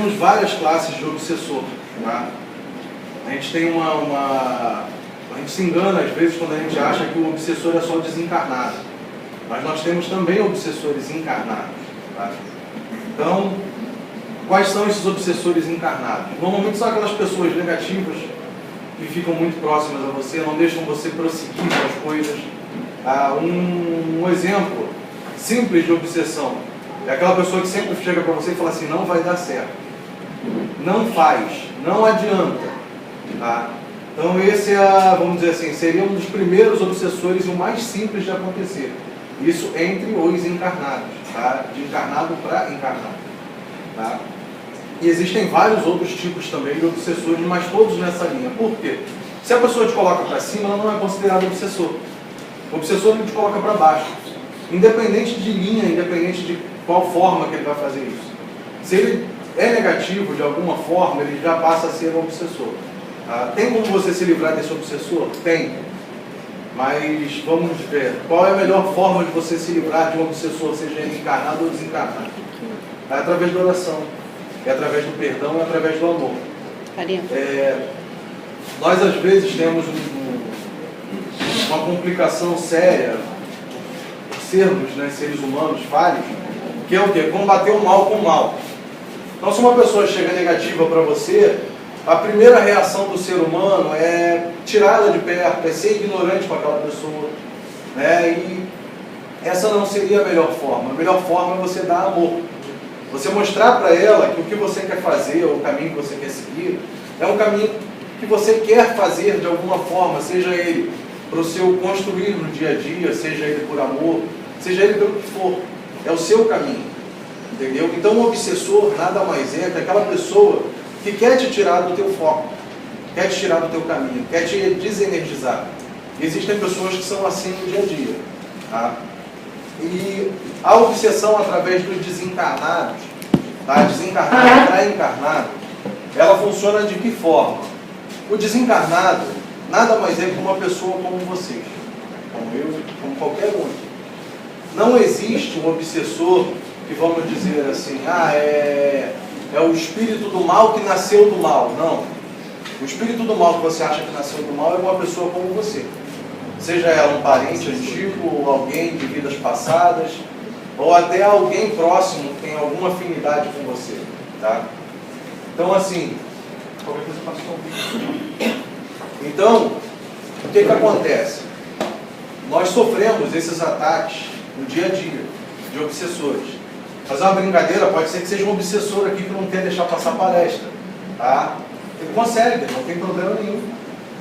temos várias classes de obsessor. Tá? A gente tem a gente se engana às vezes quando a gente acha que o obsessor é só o desencarnado. Mas nós temos também obsessores encarnados. Tá? Então, quais são esses obsessores encarnados? Normalmente são aquelas pessoas negativas que ficam muito próximas a você, não deixam você prosseguir com as coisas. Um exemplo simples de obsessão é aquela pessoa que sempre chega para você e fala assim: não vai dar certo, não faz, não adianta. Tá? Então esse vamos dizer assim, seria um dos primeiros obsessores e o mais simples de acontecer. Isso entre os encarnados, tá? De encarnado para encarnado. Tá? E existem vários outros tipos também de obsessores, mas todos nessa linha. Por quê? Se a pessoa te coloca para cima, ela não é considerada obsessor. O obsessor ele te coloca para baixo. Independente de linha, independente de qual forma que ele vai fazer isso. Se ele é negativo de alguma forma, ele já passa a ser um obsessor. Tem como você se livrar desse obsessor? Tem. Mas vamos ver, qual é a melhor forma de você se livrar de um obsessor, seja ele encarnado ou desencarnado? É através da oração, é através do perdão, é através do amor. Nós às vezes temos uma complicação séria, sermos, né, seres humanos falhos, que é o quê? Combater o mal com o mal. Então, se uma pessoa chega negativa para você, a primeira reação do ser humano é tirá-la de perto, é ser ignorante com aquela pessoa. Né? E essa não seria a melhor forma. A melhor forma é você dar amor. Você mostrar para ela que o que você quer fazer, ou o caminho que você quer seguir, é um caminho que você quer fazer de alguma forma, seja ele para o seu construir no dia a dia, seja ele por amor, seja ele pelo que for. É o seu caminho. Entendeu? Então, o obsessor nada mais é que aquela pessoa que quer te tirar do teu foco, quer te tirar do teu caminho, quer te desenergizar. E existem pessoas que são assim no dia a dia. Tá? E a obsessão através dos desencarnados, tá? Desencarnado para encarnado, ela funciona de que forma? O desencarnado nada mais é que uma pessoa como vocês, como eu, como qualquer um. Não existe um obsessor que, vamos dizer assim, é o espírito do mal que nasceu do mal. Não. O espírito do mal que você acha que nasceu do mal é uma pessoa como você. Seja ela um parente antigo, ou alguém de vidas passadas, ou até alguém próximo que tem alguma afinidade com você. Tá? Então, assim, qualquer coisa passou um vídeo. Então, o que acontece? Nós sofremos esses ataques no dia a dia, de obsessores. Fazer uma brincadeira, pode ser que seja um obsessor aqui que não quer deixar passar palestra. Tá? Ele consegue, não tem problema nenhum.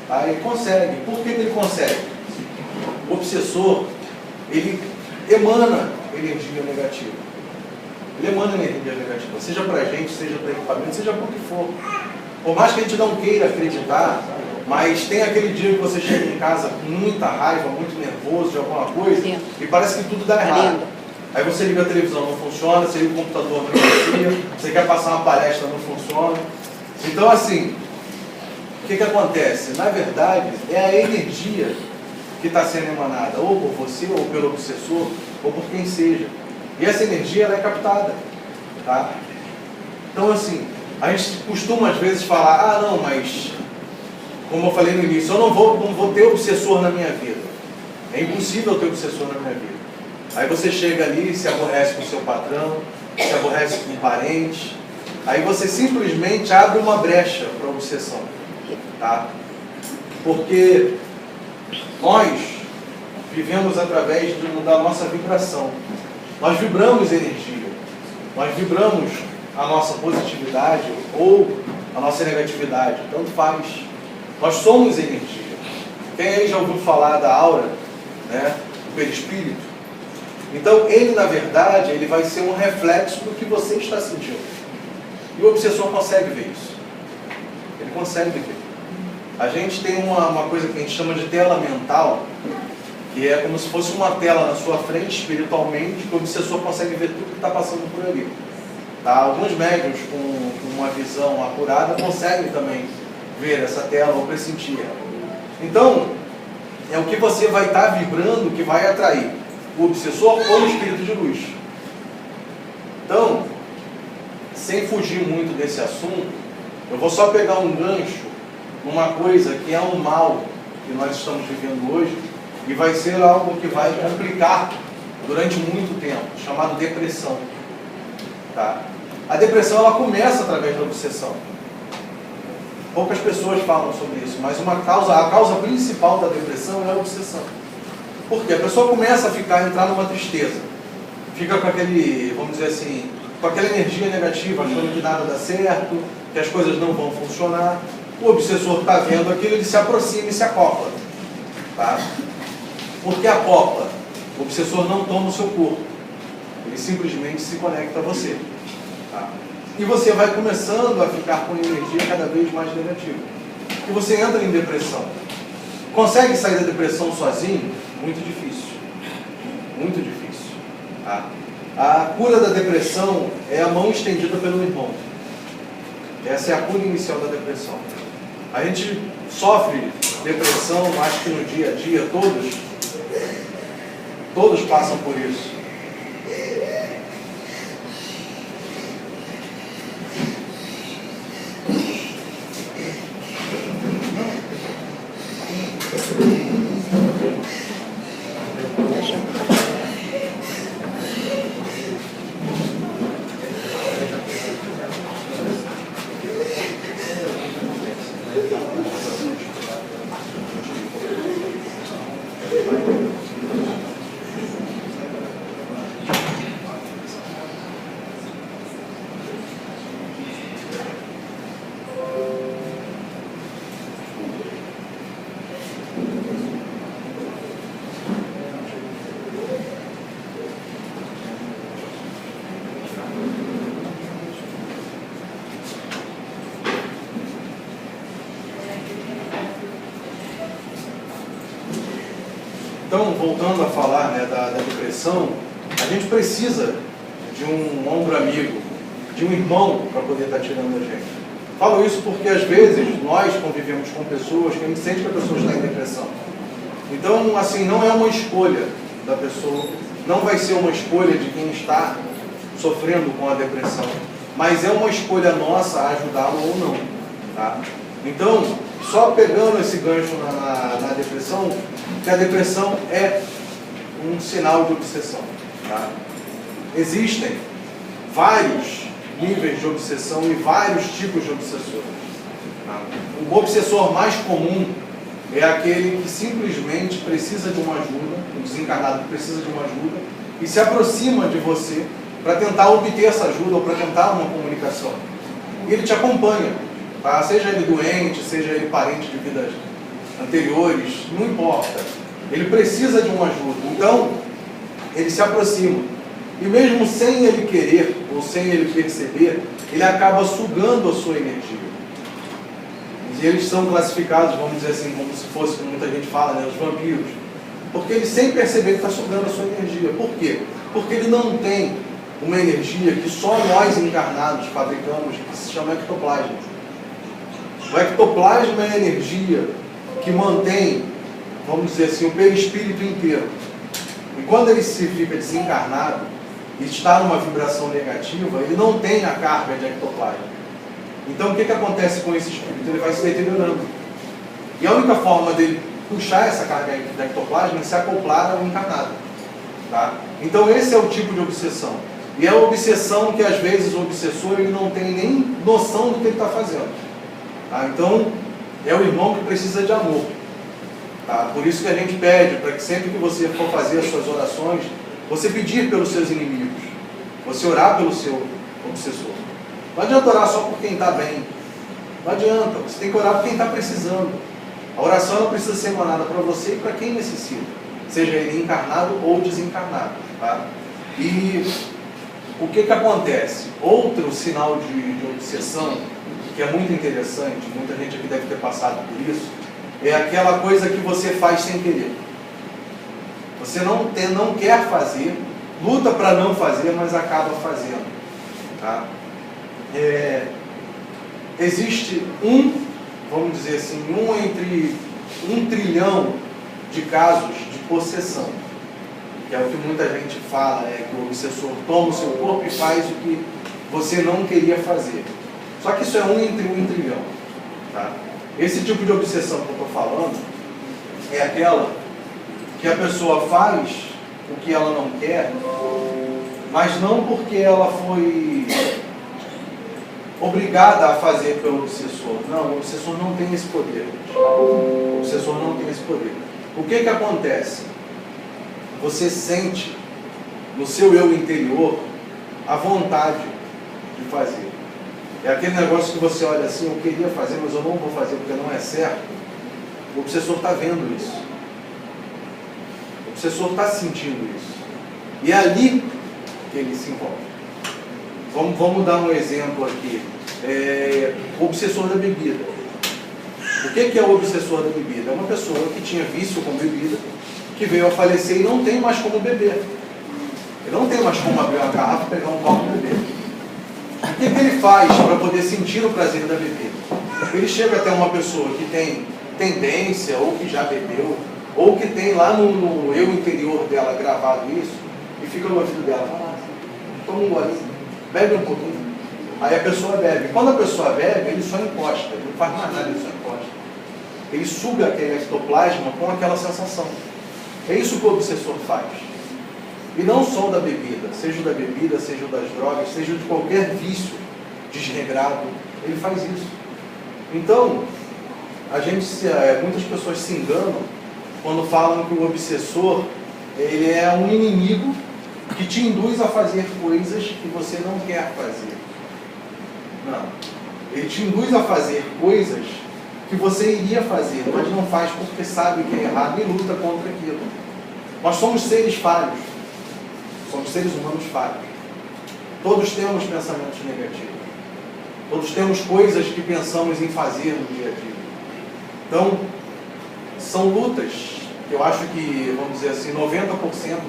Tá? Ele consegue. Por que ele consegue? O obsessor, ele emana energia negativa. Ele emana energia negativa, seja para a gente, seja para equipamento, seja por que for. Por mais que a gente não queira acreditar, mas tem aquele dia que você chega em casa com muita raiva, muito nervoso de alguma coisa, e parece que tudo dá errado. Aí você liga a televisão, não funciona, você liga o computador, não funciona, você quer passar uma palestra, não funciona. Então, assim, o que acontece? Na verdade, é a energia que está sendo emanada, ou por você, ou pelo obsessor, ou por quem seja. E essa energia, ela é captada. Tá? Então, assim, a gente costuma às vezes falar, não, mas, como eu falei no início, eu não vou ter obsessor na minha vida. É impossível ter obsessor na minha vida. Aí você chega ali, se aborrece com o seu patrão, se aborrece com um parente, aí você simplesmente abre uma brecha para a obsessão. Tá? Porque nós vivemos através da nossa vibração. Nós vibramos energia. Nós vibramos a nossa positividade ou a nossa negatividade. Tanto faz. Nós somos energia. Quem aí já ouviu falar da aura, né, do perispírito? Então, ele, na verdade, ele vai ser um reflexo do que você está sentindo. E o obsessor consegue ver isso. Ele consegue ver. A gente tem uma coisa que a gente chama de tela mental, que é como se fosse uma tela na sua frente, espiritualmente, que o obsessor consegue ver tudo que está passando por ali. Tá? Alguns médiuns com uma visão apurada conseguem também ver essa tela ou pressentir ela. Então, é o que você vai estar vibrando que vai atrair o obsessor ou o espírito de luz. Então, sem fugir muito desse assunto, eu vou só pegar um gancho numa coisa que é um mal que nós estamos vivendo hoje e vai ser algo que vai complicar durante muito tempo, chamado depressão. Tá? A depressão ela começa através da obsessão. Poucas pessoas falam sobre isso, mas a causa principal da depressão é a obsessão. Por quê? A pessoa começa a entrar numa tristeza, fica com aquele, vamos dizer assim, com aquela energia negativa, achando que nada dá certo, que as coisas não vão funcionar. O obsessor está vendo aquilo, ele se aproxima e se acopla. Tá? Por que acopla? O obsessor não toma o seu corpo, ele simplesmente se conecta a você. Tá? E você vai começando a ficar com energia cada vez mais negativa. E você entra em depressão. Consegue sair da depressão sozinho? Muito difícil. Muito difícil. Tá? A cura da depressão é a mão estendida pelo irmão. Essa é a cura inicial da depressão. A gente sofre depressão, acho que no dia a dia, todos passam por isso. Então, voltando a falar, né, da depressão, a gente precisa de um ombro amigo, de um irmão para poder estar tirando a gente. Falo isso porque às vezes nós convivemos com pessoas que a gente sente que a pessoa está em depressão. Então, assim, não é uma escolha da pessoa, não vai ser uma escolha de quem está sofrendo com a depressão, mas é uma escolha nossa ajudá-lo ou não. Tá? Então, só pegando esse gancho na depressão, que a depressão é um sinal de obsessão. Tá? Existem vários níveis de obsessão e vários tipos de obsessores. Tá? O obsessor mais comum é aquele que simplesmente precisa de uma ajuda, o desencarnado que precisa de uma ajuda, e se aproxima de você para tentar obter essa ajuda ou para tentar uma comunicação. E ele te acompanha. Tá? Seja ele doente, seja ele parente de vidas anteriores, não importa. Ele precisa de uma ajuda. Então, ele se aproxima. E mesmo sem ele querer, ou sem ele perceber, ele acaba sugando a sua energia. E eles são classificados, vamos dizer assim, como se fosse, como muita gente fala, né, os vampiros. Porque ele, sem perceber, está sugando a sua energia. Por quê? Porque ele não tem uma energia que só nós encarnados fabricamos, que se chama ectoplasma. O ectoplasma é a energia que mantém, vamos dizer assim, o perispírito inteiro. E quando ele se fica desencarnado e está numa vibração negativa, ele não tem a carga de ectoplasma. Então o que acontece com esse espírito? Ele vai se deteriorando. E a única forma dele puxar essa carga de ectoplasma é se acoplar ao encarnado. Tá? Então esse é o tipo de obsessão. E é a obsessão que às vezes o obsessor ele não tem nem noção do que ele está fazendo. Tá? Então é o irmão que precisa de amor. Tá? Por isso que a gente pede para que sempre que você for fazer as suas orações, você pedir pelos seus inimigos, você orar pelo seu obsessor. Não adianta orar só por quem está bem. Não adianta, você tem que orar por quem está precisando. A oração ela precisa ser emanada para você e para quem necessita, seja ele encarnado ou desencarnado. Tá? E o que acontece? Outro sinal de obsessão, que é muito interessante, muita gente aqui deve ter passado por isso, é aquela coisa que você faz sem querer. Você não quer fazer, luta para não fazer, mas acaba fazendo. Tá? Existe vamos dizer assim, entre 1 trilhão de casos de possessão, que é o que muita gente fala, que o obsessor toma o seu corpo e faz o que você não queria fazer. Só que isso é 1 entre 1 trilhão. Tá? Esse tipo de obsessão que eu estou falando é aquela que a pessoa faz o que ela não quer, mas não porque ela foi obrigada a fazer pelo obsessor. Não, o obsessor não tem esse poder. O obsessor não tem esse poder. O que que acontece? Você sente no seu eu interior a vontade de fazer. É aquele negócio que você olha assim, eu queria fazer, mas eu não vou fazer porque não é certo. O obsessor está vendo isso. O obsessor está sentindo isso. E é ali que ele se envolve. Vamos dar um exemplo aqui. O obsessor da bebida. O que é o obsessor da bebida? É uma pessoa que tinha vício com bebida, que veio a falecer e não tem mais como beber. Ele não tem mais como abrir uma garrafa, pegar um copo e beber. O que ele faz para poder sentir o prazer da bebida? Ele chega até uma pessoa que tem tendência, ou que já bebeu, ou que tem lá no eu interior dela gravado isso, e fica no ouvido dela, toma um golinho, bebe um pouquinho. Aí a pessoa bebe. Quando a pessoa bebe, ele só encosta, ele não faz mais nada, ele só encosta. Ele suga aquele ectoplasma com aquela sensação. É isso que o obsessor faz. E não só da bebida, seja da bebida, seja das drogas, seja de qualquer vício desregrado, ele faz isso. Então, muitas pessoas se enganam quando falam que o obsessor ele é um inimigo que te induz a fazer coisas que você não quer fazer. Não. Ele te induz a fazer coisas que você iria fazer, mas não faz porque sabe que é errado e luta contra aquilo. Nós somos seres falhos. Somos seres humanos falhos. Todos temos pensamentos negativos. Todos temos coisas que pensamos em fazer no dia a dia. Então, são lutas que eu acho que, vamos dizer assim, 90%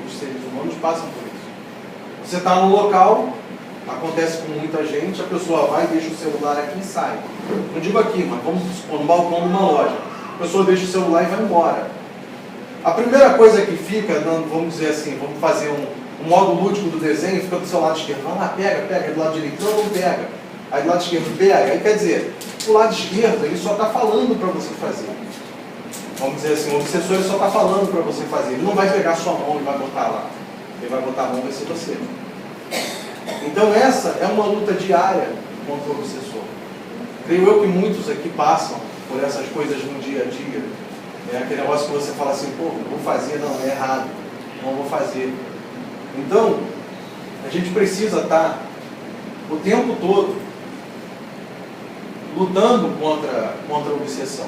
dos seres humanos passam por isso. Você está num local, acontece com muita gente, a pessoa vai, deixa o celular aqui e sai. Não digo aqui, mas vamos supor, no balcão de uma loja. A pessoa deixa o celular e vai embora. A primeira coisa que fica, vamos dizer assim, vamos fazer um modo lúdico do desenho, fica do seu lado esquerdo. Vai lá, pega, do lado direito, não pega. Aí do lado esquerdo pega. Aí quer dizer, o lado esquerdo ele só está falando para você fazer. Vamos dizer assim, o obsessor ele só está falando para você fazer. Ele não vai pegar sua mão e vai botar lá. Ele vai botar a mão e vai ser você. Então essa é uma luta diária contra o obsessor. Creio eu que muitos aqui passam por essas coisas no dia a dia. É aquele negócio que você fala assim, pô, vou fazer, não, é errado. Não vou fazer. Então, a gente precisa estar o tempo todo lutando contra a obsessão.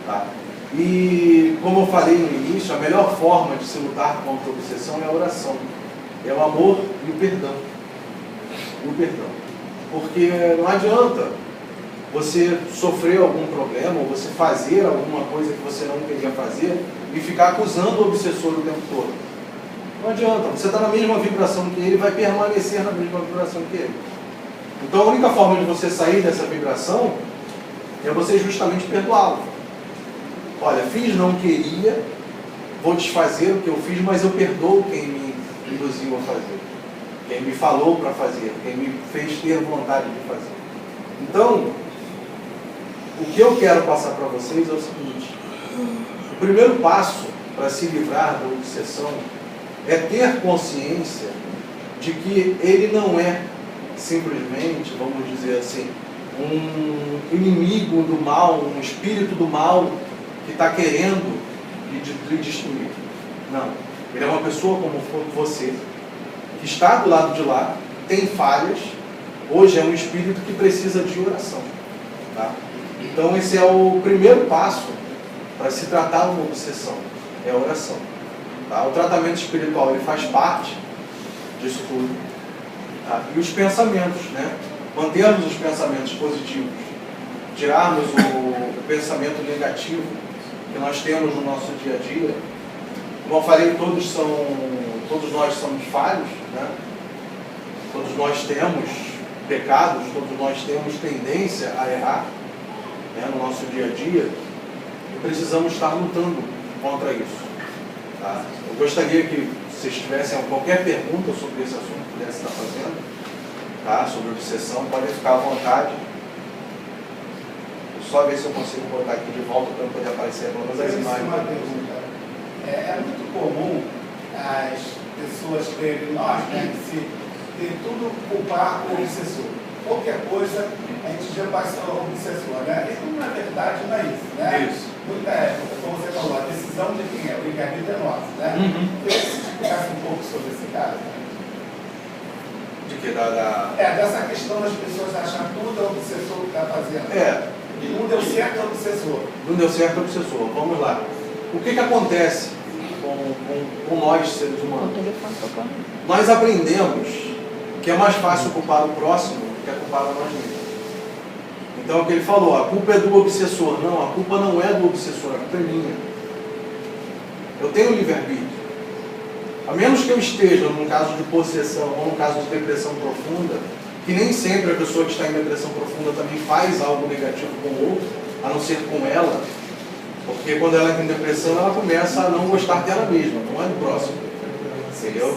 Tá? E, como eu falei no início, a melhor forma de se lutar contra a obsessão é a oração. É o amor e o perdão. Porque não adianta você sofrer algum problema, ou você fazer alguma coisa que você não queria fazer e ficar acusando o obsessor o tempo todo. Não adianta, você está na mesma vibração que ele, vai permanecer na mesma vibração que ele. Então a única forma de você sair dessa vibração é você justamente perdoá-lo. Olha, fiz, não queria, vou desfazer o que eu fiz, mas eu perdoo quem me induziu a fazer. Quem me falou para fazer, quem me fez ter vontade de fazer. Então, o que eu quero passar para vocês é o seguinte: o primeiro passo para se livrar da obsessão é ter consciência de que ele não é simplesmente, vamos dizer assim, um inimigo do mal, um espírito do mal que está querendo lhe destruir. Não. Ele é uma pessoa como você, que está do lado de lá, tem falhas, hoje é um espírito que precisa de oração. Tá? Então esse é o primeiro passo para se tratar uma obsessão, é a oração. Tá? O tratamento espiritual ele faz parte disso tudo. Tá? E os pensamentos, né? Mantermos os pensamentos positivos, tirarmos o pensamento negativo que nós temos no nosso dia a dia. Como eu falei, todos nós somos falhos, né? Todos nós temos pecados, todos nós temos tendência a errar, né, no nosso dia a dia, e precisamos estar lutando contra isso. Tá? Eu gostaria que vocês tivessem qualquer pergunta sobre esse assunto que pudesse estar fazendo. tá? Sobre obsessão, podem ficar à vontade. Vou só ver se eu consigo botar aqui de volta para poder aparecer todas as imagens. Uma pergunta. É muito comum as pessoas terem, nós, né, se tem tudo culpar o obsessor. Qualquer coisa a gente já passa ao obsessor, né? E na verdade não é isso, né? Isso. Como você falou, a decisão de quem é, o livre-arbítrio é nosso, né? Eu queria que você explicasse um pouco sobre esse caso. De que? Dessa questão das pessoas acharem tudo é o obsessor que está fazendo. E não deu certo é o obsessor. Não deu certo é o obsessor. Vamos lá. O que acontece com nós, seres humanos? Nós aprendemos que é mais fácil culpar o próximo do que culpar a nós mesmos. Então é o que ele falou, a culpa é do obsessor. Não, a culpa não é do obsessor, a culpa é minha. Eu tenho livre-arbítrio. A menos que eu esteja num caso de possessão ou num caso de depressão profunda, que nem sempre a pessoa que está em depressão profunda também faz algo negativo com o outro, a não ser com ela, porque quando ela entra em depressão, ela começa a não gostar dela mesma, não é do próximo. Entendeu?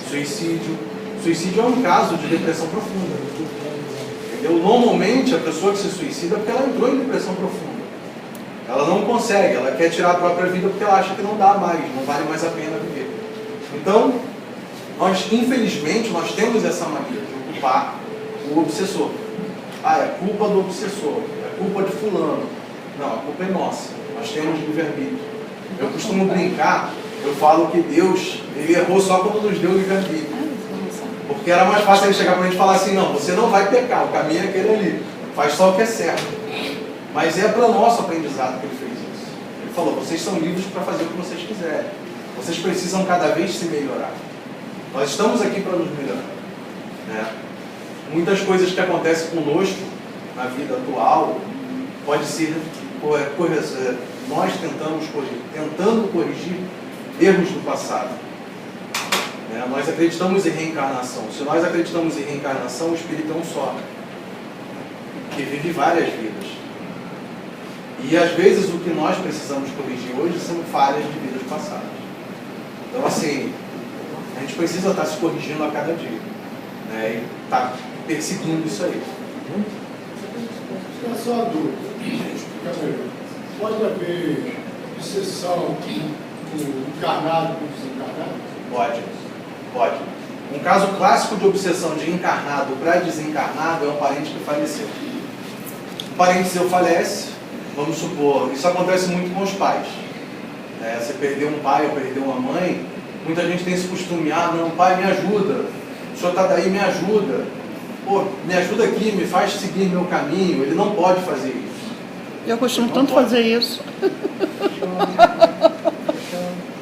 Suicídio. Suicídio é um caso de depressão profunda. Entendeu? Normalmente, a pessoa que se suicida é porque ela entrou em depressão profunda. Ela não consegue, ela quer tirar a própria vida porque ela acha que não dá mais, não vale mais a pena viver. Então, infelizmente, nós temos essa mania de culpar o obsessor. É culpa do obsessor, é culpa de fulano. Não, a culpa é nossa, nós temos livre-arbítrio. Eu costumo brincar, eu falo que Deus, ele errou só quando nos deu livre-arbítrio. Porque era mais fácil ele chegar para a gente e falar assim, não, você não vai pecar, o caminho é aquele ali, faz só o que é certo. Mas é para o nosso aprendizado que ele fez isso. Ele falou, vocês são livres para fazer o que vocês quiserem. Vocês precisam cada vez se melhorar. Nós estamos aqui para nos melhorar. Né? Muitas coisas que acontecem conosco na vida atual pode ser nós tentando corrigir erros do passado. Né? Nós acreditamos em reencarnação. Se nós acreditamos em reencarnação, o espírito é um só, que vive várias vidas. E às vezes o que nós precisamos corrigir hoje são falhas de vidas passadas. Então assim, a gente precisa estar se corrigindo a cada dia, né? E estar perseguindo isso aí. É só uma dúvida. Pode haver obsessão com encarnado com desencarnado? Pode. Um caso clássico de obsessão de encarnado para desencarnado é um parente que faleceu. Um parente seu falece, vamos supor, isso acontece muito com os pais. Você perdeu um pai ou perdeu uma mãe, muita gente tem esse costume, não, pai, me ajuda, o senhor está daí, me ajuda. Pô, me ajuda aqui, me faz seguir meu caminho. Ele não pode fazer isso. Eu costumo tanto fazer isso.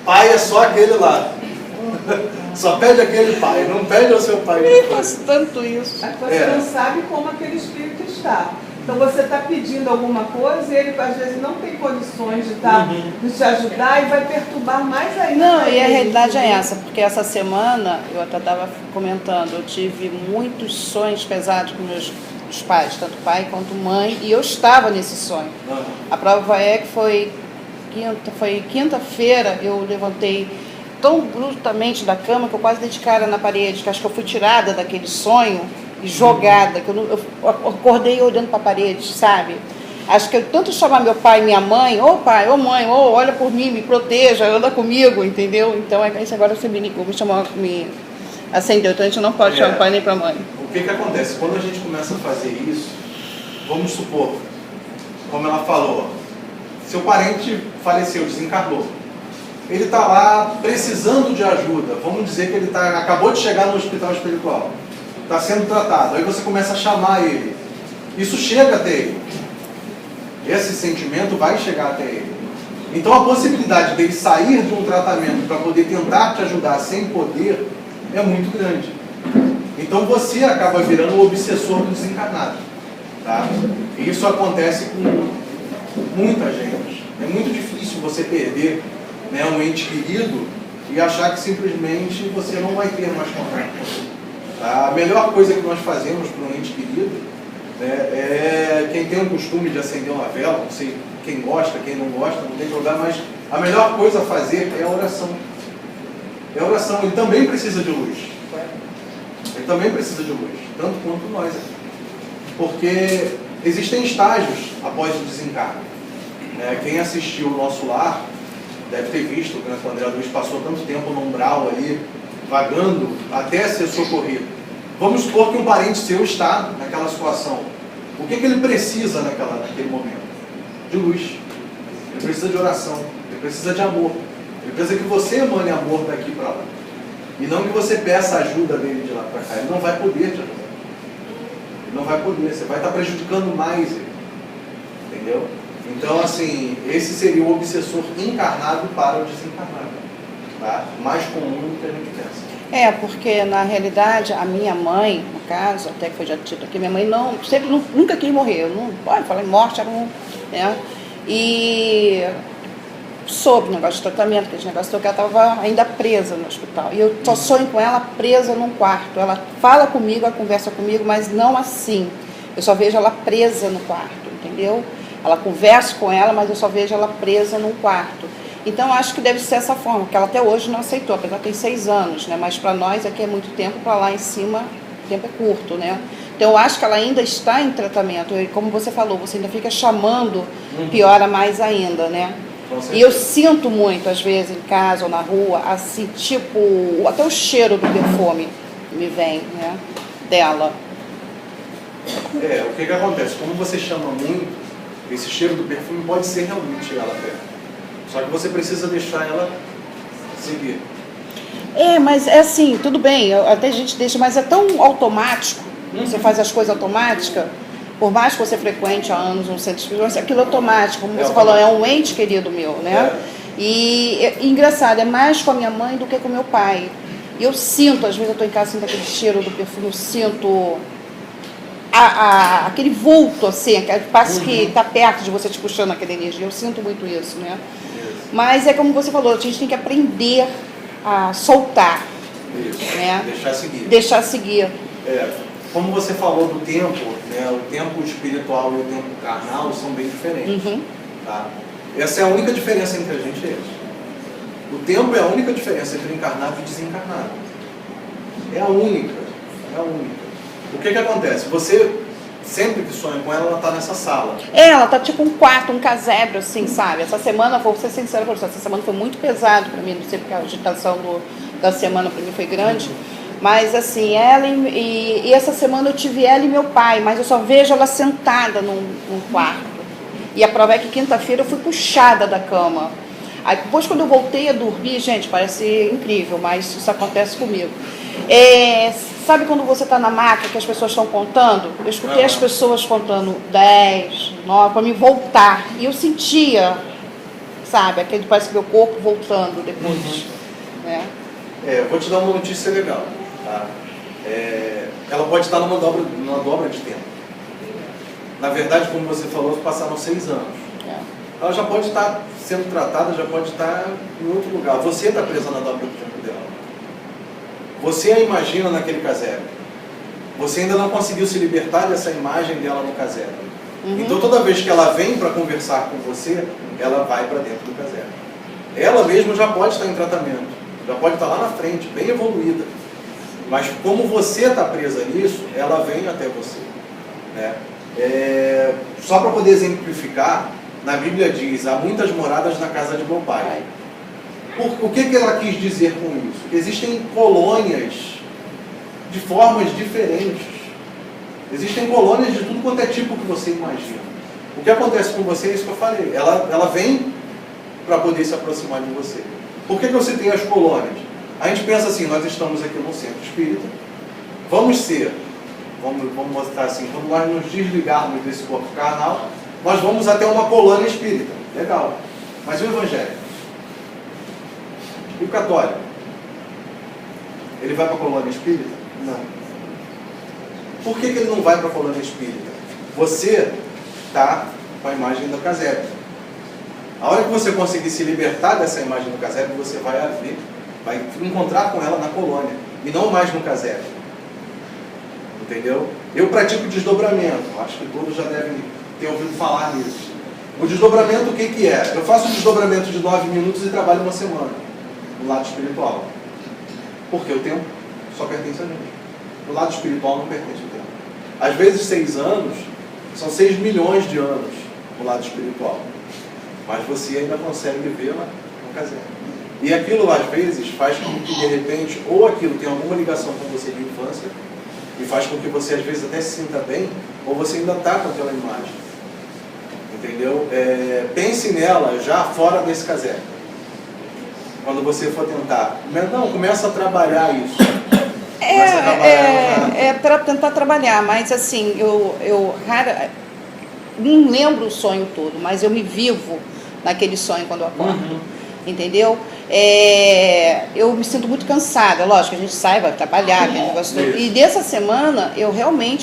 Pai é só aquele lá. Só pede aquele pai, não pede ao seu pai. Eu faço tanto isso. Você não sabe como aquele espírito está. Então você está pedindo alguma coisa e ele às vezes não tem condições de te ajudar e vai perturbar mais ainda. Não, e a realidade é essa, porque essa semana, eu até estava comentando, eu tive muitos sonhos pesados com meus pais, tanto pai quanto mãe, e eu estava nesse sonho. A prova é que foi quinta-feira, eu levantei tão bruscamente da cama que eu quase dei de cara na parede, que acho que eu fui tirada daquele sonho e jogada, que eu acordei olhando para a parede, sabe? Acho que eu tanto chamar meu pai e minha mãe, pai, mãe, olha por mim, me proteja, anda comigo, entendeu? Então é isso, agora você me ligou, me acendeu, então a gente não pode chamar pai nem para mãe. O que acontece? Quando a gente começa a fazer isso, vamos supor, como ela falou, seu parente faleceu, desencarnou. Ele está lá precisando de ajuda, vamos dizer que ele acabou de chegar no hospital espiritual. Está sendo tratado, aí você começa a chamar ele. Isso chega até ele. Esse sentimento vai chegar até ele. Então a possibilidade dele sair de um tratamento para poder tentar te ajudar sem poder é muito grande. Então você acaba virando o obsessor do desencarnado. Tá? E isso acontece com muita gente. É muito difícil você perder, né, um ente querido e achar que simplesmente você não vai ter mais contato. A melhor coisa que nós fazemos para um ente querido, né, é quem tem o costume de acender uma vela, não sei quem gosta, quem não gosta, não tem problema, mas a melhor coisa a fazer é a oração. É a oração, ele também precisa de luz. Ele também precisa de luz, tanto quanto nós aqui. Porque existem estágios após o desencarne. Quem assistiu o Nosso Lar deve ter visto, né, que o André Luiz passou tanto tempo no umbral ali, vagando até ser socorrido. Vamos supor que um parente seu está naquela situação. O que ele precisa naquele momento? De luz. Ele precisa de oração. Ele precisa de amor. Ele precisa que você emane amor daqui para lá. E não que você peça ajuda dele de lá para cá. Ele não vai poder te ajudar. Ele não vai poder. Você vai estar prejudicando mais ele. Entendeu? Então, assim, esse seria o obsessor encarnado para o desencarnado. Tá? Mais comum do que a gente pensa. Porque na realidade a minha mãe, no caso, até que foi já dito aqui, minha mãe nunca quis morrer. Eu não pode falar em morte, era né? E soube o negócio de tratamento, aquele negócio que ela estava ainda presa no hospital. E eu só sonho com ela presa num quarto. Ela fala comigo, ela conversa comigo, mas não assim. Eu só vejo ela presa no quarto, entendeu? Ela conversa com ela, mas eu só vejo ela presa num quarto. Então, acho que deve ser essa forma, porque ela até hoje não aceitou, apesar de ter 6 anos, né? Mas para nós aqui é muito tempo, para lá em cima o tempo é curto, né? Então, eu acho que ela ainda está em tratamento. E como você falou, você ainda fica chamando, piora mais ainda, né? E eu sinto muito, às vezes, em casa ou na rua, assim, tipo, até o cheiro do perfume me vem, né? Dela. O que acontece? Como você chama muito, esse cheiro do perfume pode ser realmente ela perto. Só que você precisa deixar ela seguir. Mas é assim, tudo bem, até a gente deixa, mas é tão automático, você faz as coisas automáticas, por mais que você frequente há anos um centro espiritual, aquilo é automático, como você falou, é um ente querido meu, né? E engraçado, é mais com a minha mãe do que com meu pai. E eu sinto, às vezes eu estou em casa, sinto aquele cheiro do perfume, eu sinto aquele vulto, assim, parece que está perto de você te puxando aquela energia, eu sinto muito isso, né? Mas é como você falou, a gente tem que aprender a soltar. Isso, né? Deixar seguir. Como você falou do tempo, né? O tempo espiritual e o tempo carnal são bem diferentes. Tá? Essa é a única diferença entre a gente e eles. O tempo é a única diferença entre encarnado e desencarnado. É a única. O que acontece? Você, sempre que sonha com ela, ela está nessa sala. Ela está tipo um quarto, um casebre, assim, sabe? Essa semana, vou ser sincera com você, essa semana foi muito pesado para mim, não sei porque a agitação da semana para mim foi grande. Mas assim, ela e essa semana eu tive ela e meu pai, mas eu só vejo ela sentada num quarto. E a prova é que quinta-feira eu fui puxada da cama. Aí depois, quando eu voltei a dormir, gente, parece incrível, mas isso acontece comigo. Sabe quando você está na maca que as pessoas estão contando? Eu escutei as pessoas contando 10, 9, para me voltar. E eu sentia, sabe, aquele parece que meu corpo voltando depois. Né? Eu vou te dar uma notícia legal. Tá? Ela pode estar numa dobra de tempo. Na verdade, como você falou, passaram 6 anos. Ela já pode estar sendo tratada, já pode estar em outro lugar. Você está presa na dobra do tempo dela. Você a imagina naquele casebre. Você ainda não conseguiu se libertar dessa imagem dela no casebre. Então, toda vez que ela vem para conversar com você, ela vai para dentro do casebre. Ela mesma já pode estar em tratamento. Já pode estar lá na frente, bem evoluída. Mas como você está presa nisso, ela vem até você. Né? Só para poder exemplificar, na Bíblia diz, há muitas moradas na casa de meu pai. O que ela quis dizer com isso? Existem colônias de formas diferentes. Existem colônias de tudo quanto é tipo que você imagina. O que acontece com você é isso que eu falei. Ela vem para poder se aproximar de você. Por que você tem as colônias? A gente pensa assim, nós estamos aqui no centro espírita, vamos mostrar assim, quando nós nos desligarmos desse corpo carnal, nós vamos até uma colônia espírita. Legal. Mas e o evangélico? E o católico? Ele vai para a colônia espírita? Não. Por que ele não vai para a colônia espírita? Você está com a imagem do casebre. A hora que você conseguir se libertar dessa imagem do casebre, você vai encontrar com ela na colônia, e não mais no casebre. Entendeu? Eu pratico desdobramento, acho que todos já devem ter ouvido falar nisso. O desdobramento, o que é? Eu faço um desdobramento de 9 minutos e trabalho uma semana, no lado espiritual. Porque o tempo só pertence a gente. no lado espiritual não pertence ao tempo. Às vezes 6 anos são 6 milhões de anos no lado espiritual. Mas você ainda consegue vê-la no caserna. E aquilo, às vezes, faz com que, de repente, ou aquilo tenha alguma ligação com você de infância, e faz com que você, às vezes, até se sinta bem, ou você ainda está com aquela imagem. Entendeu? Pense nela já fora desse caserna. Quando você for tentar. Não, começa a trabalhar isso. Para tentar trabalhar, mas assim, eu não lembro o sonho todo, mas eu me vivo naquele sonho quando eu acordo. Entendeu? Eu me sinto muito cansada, lógico, a gente sai, vai trabalhar, aquele negócio todo. E dessa semana, eu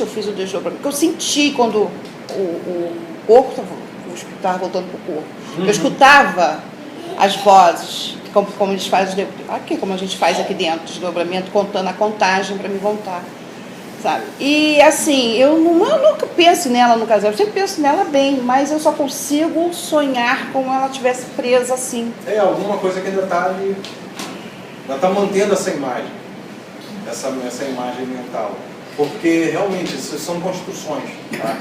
fiz o desdobramento, porque eu senti quando o corpo estava voltando para o corpo. Eu escutava as vozes, como eles fazem aqui, como a gente faz aqui dentro, desdobramento, contando a contagem para me voltar. Sabe? E assim, eu nunca penso nela no casamento, eu sempre penso nela bem, mas eu só consigo sonhar como ela estivesse presa assim. Alguma coisa que ainda está ali, ainda está mantendo essa imagem, essa imagem mental. Porque realmente isso são construções, tá?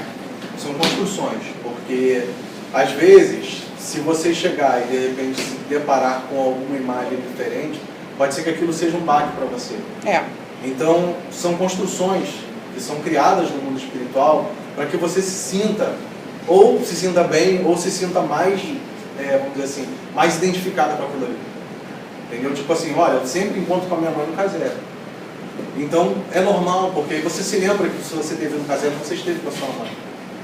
São construções, porque às vezes, se você chegar e de repente se deparar com alguma imagem diferente, pode ser que aquilo seja um baque para você. Então, são construções que são criadas no mundo espiritual para que você se sinta, ou se sinta bem, ou se sinta mais, vamos dizer assim, mais identificada com aquilo ali. Entendeu? Tipo assim, olha, eu sempre encontro com a minha mãe no caseiro. Então, é normal, porque você se lembra que se você esteve no caseiro, você esteve com a sua mãe.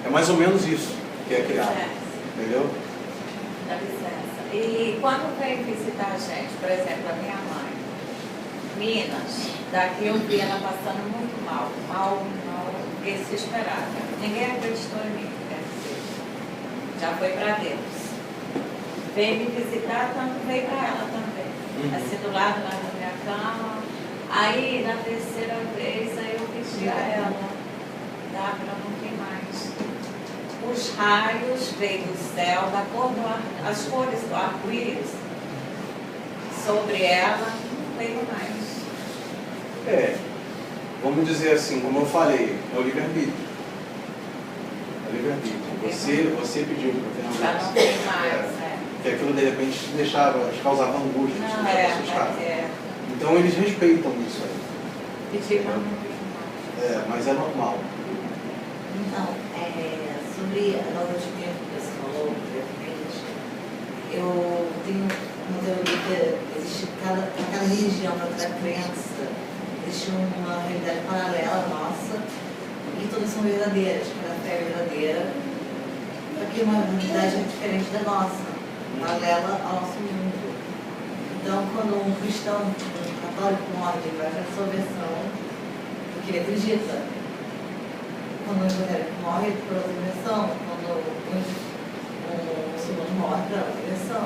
É mais ou menos isso que é criado. Entendeu? Dá licença. E quando vem visitar a gente, por exemplo, a minha mãe, Minas, daqui eu vi ela passando muito mal, desesperada. Ninguém acreditou em mim, quer dizer. Já foi para Deus. Veio me visitar, tanto veio para ela também. Assim, do lado lá da minha cama. Aí, na terceira vez, aí eu pedi a ela, dá para não ter mais. Os raios veio do céu, da cor do as cores do arco-íris, sobre ela, não veio mais. Vamos dizer assim, como eu falei, é o livre-arbítrio. É o livre-arbítrio. Você pediu para não ter mais, que aquilo de repente te causava angústia, te assustava. Então eles respeitam isso aí. Mas é normal. Então, sobre a noite de tempo que você falou, eu tenho uma teoria que existe cada religião, cada crença, existe uma realidade paralela nossa e todas são verdadeiras, cada fé é verdadeira, porque uma realidade é diferente da nossa, paralela ao nosso mundo. Então, quando um cristão, um católico morre, ele vai para a sua versão do que ele acredita. Quando o evangélico morre, por outra versão. Quando um muçulmano morre, por outra versão.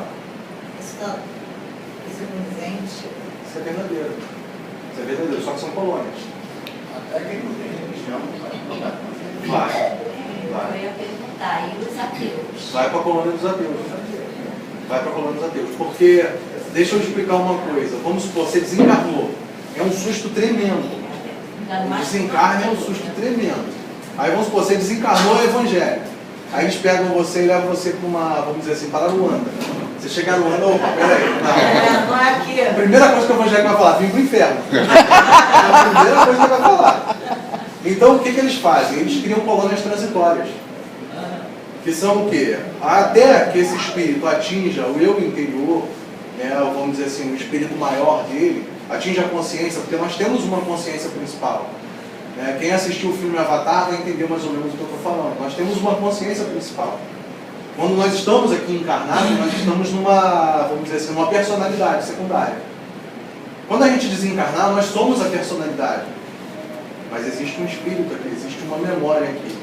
Isso é presente. Isso é verdadeiro. Só que são colônias. Até quem não tem religião vai. Eu ia perguntar, e os ateus? Vai para a colônia dos ateus. Porque, deixa eu explicar uma coisa. Vamos supor, você desencarnou. É um susto tremendo. O desencarne é um susto tremendo. Aí vamos supor, você desencarnou, é evangélico. Aí eles pegam você e levam você para uma, vamos dizer assim, para Luanda. Você chega a Luanda, opa, peraí. Não é aqui. A primeira coisa que o evangélico vai falar, vim para o inferno. É a primeira coisa que ele vai falar. Então o que eles fazem? Eles criam colônias transitórias. Que são o quê? Até que esse espírito atinja o eu interior, né, ou vamos dizer assim, o espírito maior dele, atinja a consciência, porque nós temos uma consciência principal. Quem assistiu o filme Avatar vai entender mais ou menos o que eu estou falando. Nós temos uma consciência principal. Quando nós estamos aqui encarnados, nós estamos numa, vamos dizer assim, numa personalidade secundária. Quando a gente desencarnar, nós somos a personalidade. Mas existe um espírito aqui, existe uma memória aqui.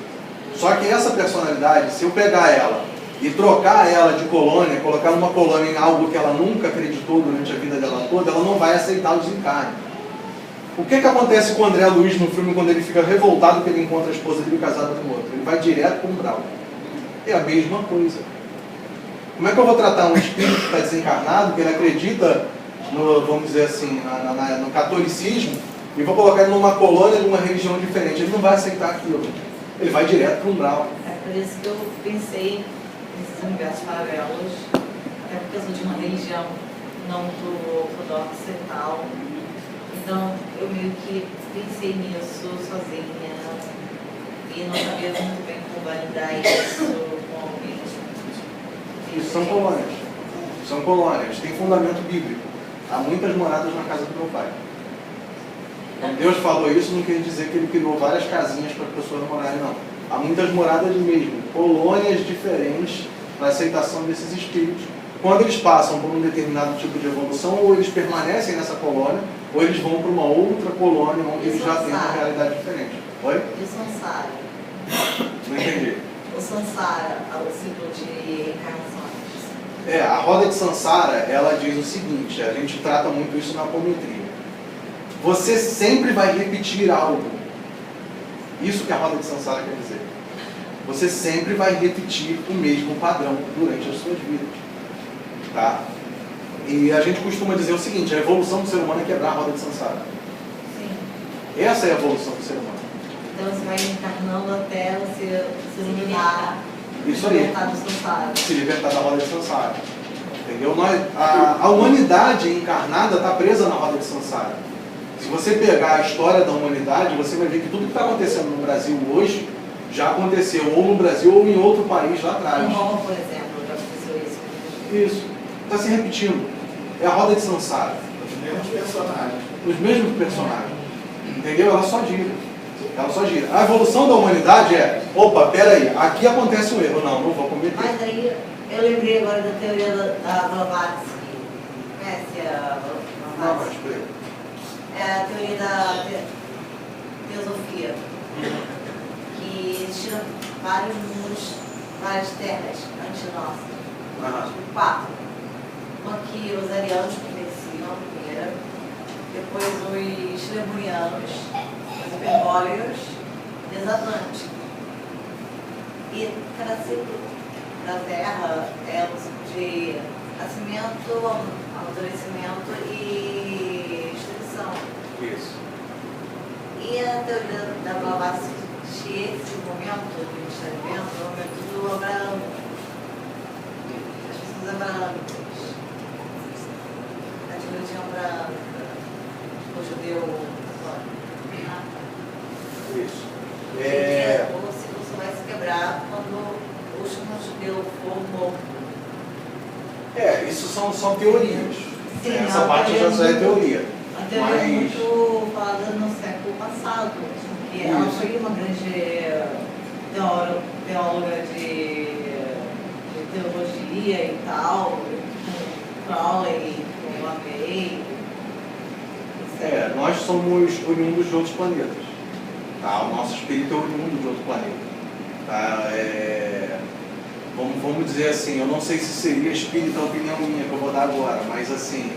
Só que essa personalidade, se eu pegar ela e trocar ela de colônia, colocar numa colônia em algo que ela nunca acreditou durante a vida dela toda, ela não vai aceitar o desencarne. O que acontece com o André Luiz no filme quando ele fica revoltado que ele encontra a esposa dele casada com outro? Ele vai direto para o umbral. É a mesma coisa. Como é que eu vou tratar um espírito que está desencarnado, que ele acredita, vamos dizer assim, no catolicismo, e vou colocar ele numa colônia de uma religião diferente, ele não vai aceitar aquilo. Ele vai direto para o umbral. É por isso que eu pensei nesses universos paralelos, até porque eu sou de uma religião não muito ortodoxa e tal. Então eu meio que pensei nisso sozinha e não sabia muito bem como validar isso com alguém. Isso são colônias. São colônias, tem fundamento bíblico. Há muitas moradas na casa do meu pai. Quando Deus falou isso, não quer dizer que ele criou várias casinhas para as pessoas morarem, não. Há muitas moradas mesmo, colônias diferentes para a aceitação desses espíritos. Quando eles passam por um determinado tipo de evolução, ou eles permanecem nessa colônia, ou eles vão para uma outra colônia onde eles já têm uma realidade diferente. Oi? E o Sansara? Não entendi. O Sansara, o ciclo de reencarnações. A roda de Sansara, ela diz o seguinte, a gente trata muito isso na apometria. Você sempre vai repetir algo. Isso que a roda de Sansara quer dizer. Você sempre vai repetir o mesmo padrão durante as suas vidas. Tá? E a gente costuma dizer o seguinte, a evolução do ser humano é quebrar a roda de Sansara. Sim. Essa é a evolução do ser humano. Então você vai encarnando até você se iluminar. Isso aí. Se libertar do Sansara. Se libertar da roda de Sansara. Entendeu? A humanidade encarnada está presa na roda de Sansara. Se você pegar a história da humanidade, você vai ver que tudo que está acontecendo no Brasil hoje já aconteceu ou no Brasil ou em outro país lá atrás. Em Roma, por exemplo, já aconteceu isso. Isso. Está se repetindo. É a roda de Sansara. Os mesmos personagens. Os mesmos personagens. Entendeu? Ela só gira. Ela só gira. A evolução da humanidade é, opa, peraí, aqui acontece um erro. Não vou cometer. Mas aí eu lembrei agora da teoria da Blavatsky. Conhece a Não, Blavatsky? mas peraí. É a teoria da teosofia, que existiram vários mundos, várias terras antes da nossa. Tipo 4. Uma que os arianos conheciam, a primeira, depois os lemurianos, os hiperbóreos e os atlânticos. E cada ciclo da Terra é um ciclo de nascimento, amadurecimento e extinção. Isso. E a teoria da Blavatsky, esse momento que a gente está vivendo, é o momento do Abraão. As pessoas abraâmicas. A religião abraâmica. O judeu Isso. o ciclo só vai se quebrar quando o último judeu for morto. Isso são teorias. Sim, Essa parte já só é teoria. A teoria é muito falada no século passado, porque ela foi uma grande teóloga de teologia e tal, com Crowley, com LaVey. Nós somos oriundos de outros planetas. Tá? O nosso espírito é oriundo de outro planeta. Tá? Vamos dizer assim, eu não sei se seria espírita a opinião minha que eu vou dar agora, mas assim,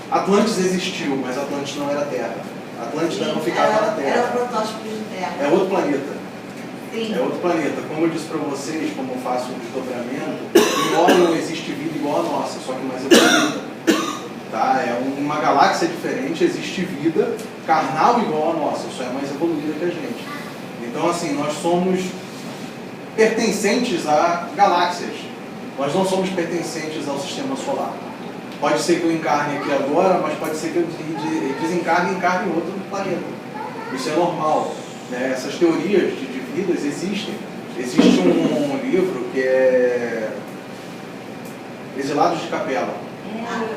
Atlantis existiu, mas Atlantis não era Terra. Atlântida não ficava na Terra. Era um protótipo de Terra. É outro planeta. Sim. É outro planeta. Como eu disse para vocês, como eu faço um desdobramento, embora não existe vida igual a nossa, só que mais evoluída. Tá? É uma galáxia diferente, existe vida carnal igual a nossa, só é mais evoluída que a gente. Então assim, nós somos pertencentes a galáxias. Nós não somos pertencentes ao sistema solar. Pode ser que eu encarne aqui agora, mas pode ser que eu desencarne e encarne em outro planeta. Isso é normal. Né? Essas teorias de vidas existem. Existe um livro que é Exilados de Capela.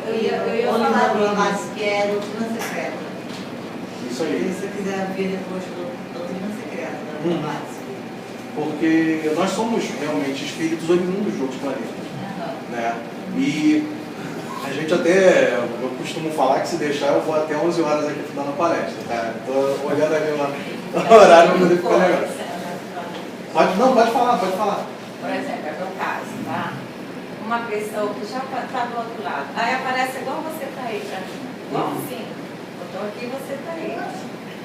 Eu ia falar Blavatsky, que é Doutrina Secreta. Isso aí. Se você quiser ver depois Doutrina Secreta da Blavatsky. Porque nós somos realmente espíritos oriundos de outros planetas. Né? E a gente até, eu costumo falar que se deixar eu vou até 11 horas aqui dando a palestra. Tá? Estou olhando ali o horário para poder ficar legal. Pode falar. Por exemplo, é meu caso, tá? Uma pessoa que já está do outro lado. Aí aparece igual você está aí para mim. Igual assim. Eu estou aqui, você está aí.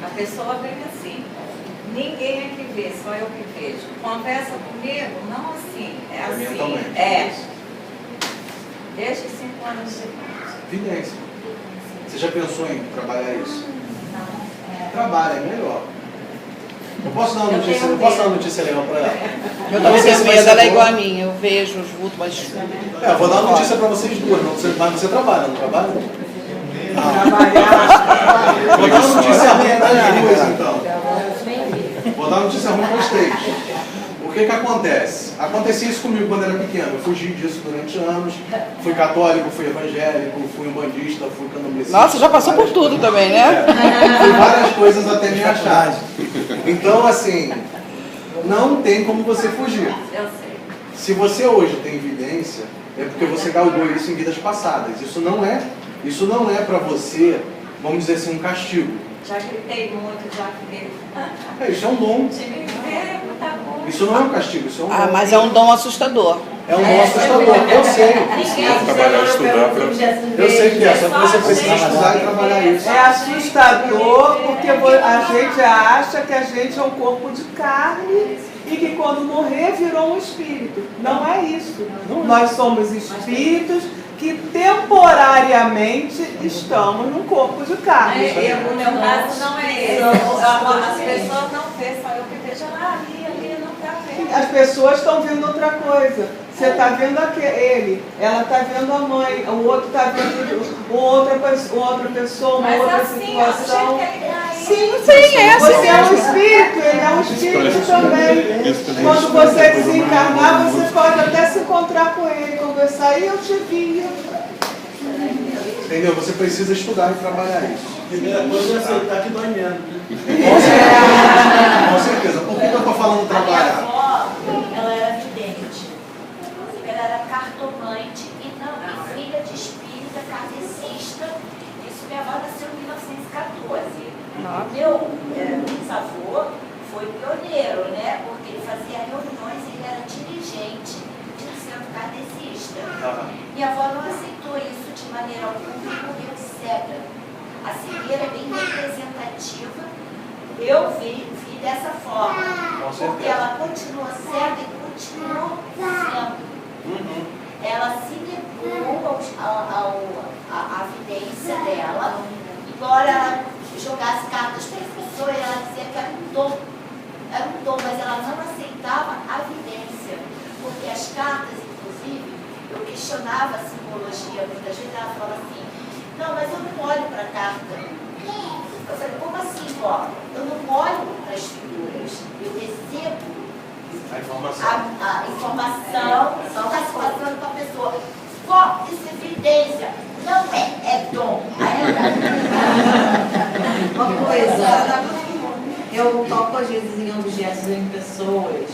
A pessoa vem assim. Ninguém é que vê, só eu que vejo. Conversa comigo, não assim. É assim. Desde 5 anos de idade. Vidência. Você já pensou em trabalhar isso? Não. trabalha, é melhor. Eu posso dar uma notícia legal para ela? Eu também tenho medo, ela é igual a mim, eu vejo os vultos, mas... Eu vou dar uma notícia para vocês duas, mas você trabalha, não trabalha? Vou dar uma notícia ruim para as duas, então. Vou dar uma notícia ruim para os três. O que acontece? Acontecia isso comigo quando era pequeno. Eu fugi disso durante anos. Fui católico, fui evangélico, fui umbandista, fui candomblessista. Nossa, já passou por tudo também, né? Fui várias coisas até me achar. Então, assim, não tem como você fugir. Eu sei. Se você hoje tem evidência, é porque você galgou isso em vidas passadas. Isso não é para você, vamos dizer assim, um castigo. Já gritei muito, já fiquei. Isso é um dom. Isso não é um castigo, isso é um dom. Ah, mas é um dom assustador. É um dom assustador, eu sei. Trabalhar, estudar para... Eu sei que é, só que você precisa estudar e trabalhar isso. É assustador porque a gente acha que a gente é um corpo de carne e que quando morrer virou um espírito. Não é isso. Nós somos espíritos que temporariamente estamos num corpo de carne. O meu caso não é esse. As pessoas não veem, só eu que vejo ali não está vendo. As pessoas estão vendo outra coisa. Você está vendo ele, ela está vendo a mãe, o outro está vendo outra pessoa, uma outra situação. Sim, você é um espírito, ele é um espírito também. Quando você desencarnar, você pode até se encontrar com ele, conversar, e eu te via. Entendeu? Você precisa estudar e trabalhar isso. Primeira coisa é aceitar que dói menos. Com certeza. Por que eu estou falando trabalhar? A minha avó, ela era vidente. Ela era cartomante e filha de espírita, kardecista. Isso minha avó nasceu em 1914. Meu bisavô foi pioneiro, né? Porque ele fazia reuniões e ele era dirigente de um centro kardecista. Minha avó não aceitou isso de maneira alguma e morreu cega. A cegueira é bem representativa. Eu vi dessa forma, porque ela continua cega e continuou sendo. Ela se negou à vidência dela, embora ela jogasse cartas para a pessoa, ela dizia que era um dom. Era um dom, mas ela não aceitava a vidência, porque as cartas, inclusive, eu questionava a simbologia, muitas vezes ela falava assim, não, mas eu não olho para a carta. Eu falei, como assim, vó? Eu não olho para as figuras, eu recebo a informação que está se passando para a pessoa. Vó, isso é evidência, não é dom. Uma coisa, eu toco às vezes em objetos, em pessoas,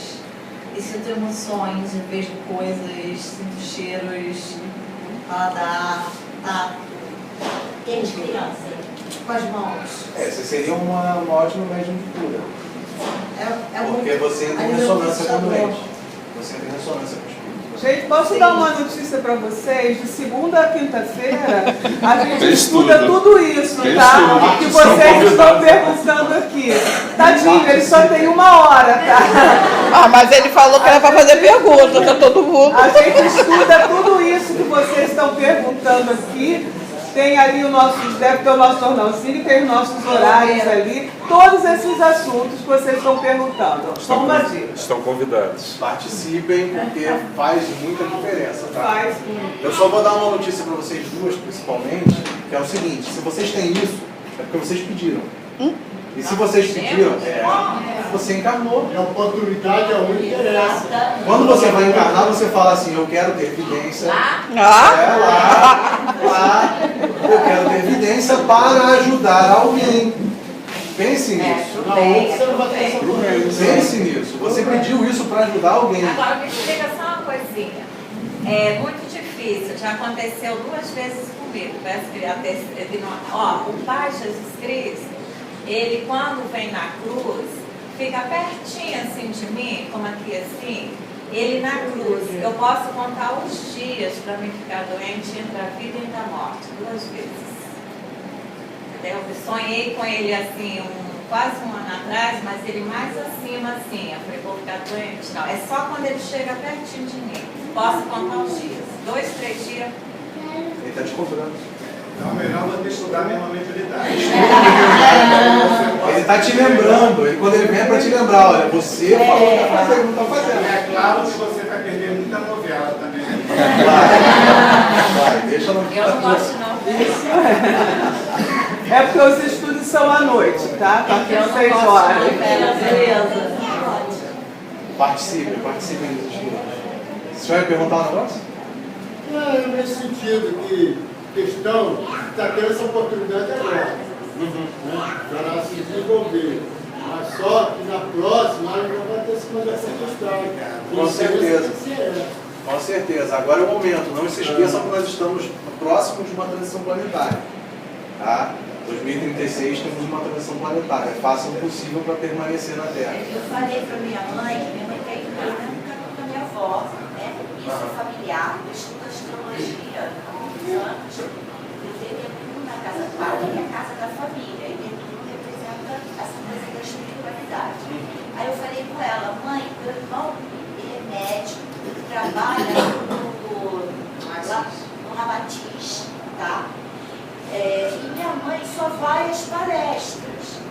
e sinto emoções, vejo coisas, sinto cheiros, paladar, tato. Desde criança. Com as mãos. Você seria uma ótima médium de cura. Porque você entra em ressonância com o doente. Você entra em ressonância com o espírito. Gente, posso dar uma notícia para vocês? De segunda a quinta-feira, a gente estuda tudo isso, tá? Que vocês estão perguntando aqui. Tadinho, ele só tem 1 hora, tá? Ah, mas ele falou que era para fazer pergunta para todo mundo. A gente estuda tudo isso que vocês estão perguntando aqui. Tem ali o nosso, deve ter o nosso jornalzinho, tem os nossos horários ali, todos esses assuntos que vocês estão perguntando. Só uma dica. Estão convidados. Participem, porque faz muita diferença, tá? Faz. Eu só vou dar uma notícia para vocês duas, principalmente, que é o seguinte, se vocês têm isso, é porque vocês pediram. E se vocês pediram, você encarnou. A oportunidade é o que interessa. Quando você vai encarnar, você fala assim, eu quero ter evidência. Eu quero ter evidência para ajudar alguém. Pense nisso. Pense nisso. Você pediu isso para ajudar alguém. Agora, me explica só uma coisinha. É muito difícil, já aconteceu 2 vezes comigo. O Pai Jesus Cristo, ele quando vem na cruz, fica pertinho assim de mim, como aqui assim, ele na cruz. Eu posso contar os dias para mim ficar doente entre a vida e a morte, 2 vezes. Eu sonhei com ele assim, quase 1 ano atrás, mas ele mais acima assim. Eu falei, vou ficar doente? Não, é só quando ele chega pertinho de mim. Posso contar os dias, 2, 3 dias. Ele está te cobrando. Então é melhor você estudar a mesma mentalidade. Ele está te lembrando, quando ele vem é para te lembrar, olha, você falou que está fazendo, não está fazendo. E é claro que você vai perder muita novela também. Vai, deixa no... Eu não gosto não. É porque os estudos são à noite, tá? Tá aqui às 6 horas. Beleza. Participe dos estudos. Você vai perguntar um negócio? Não, nesse sentido que questão está tendo essa oportunidade agora, para se desenvolver. Mas só que na próxima ela não vai ter mais essa questão. Com certeza. Com certeza. Agora é o momento. Não se esqueçam que nós estamos próximos de uma transição planetária. Tá? 2036 temos uma transição planetária. Façam o possível para permanecer na Terra. Eu falei para minha mãe quer ir lá com a minha avó, né? Isso é familiar, eu estudo astrologia há muitos anos. Eu tenho Netuno na casa 4, que é a casa da família, e Netuno representa essa coisa da espiritualidade. Aí eu falei com ela, mãe, meu irmão, ele é médico, trabalha no Ramatiz, tá? E minha mãe só vai às palestras.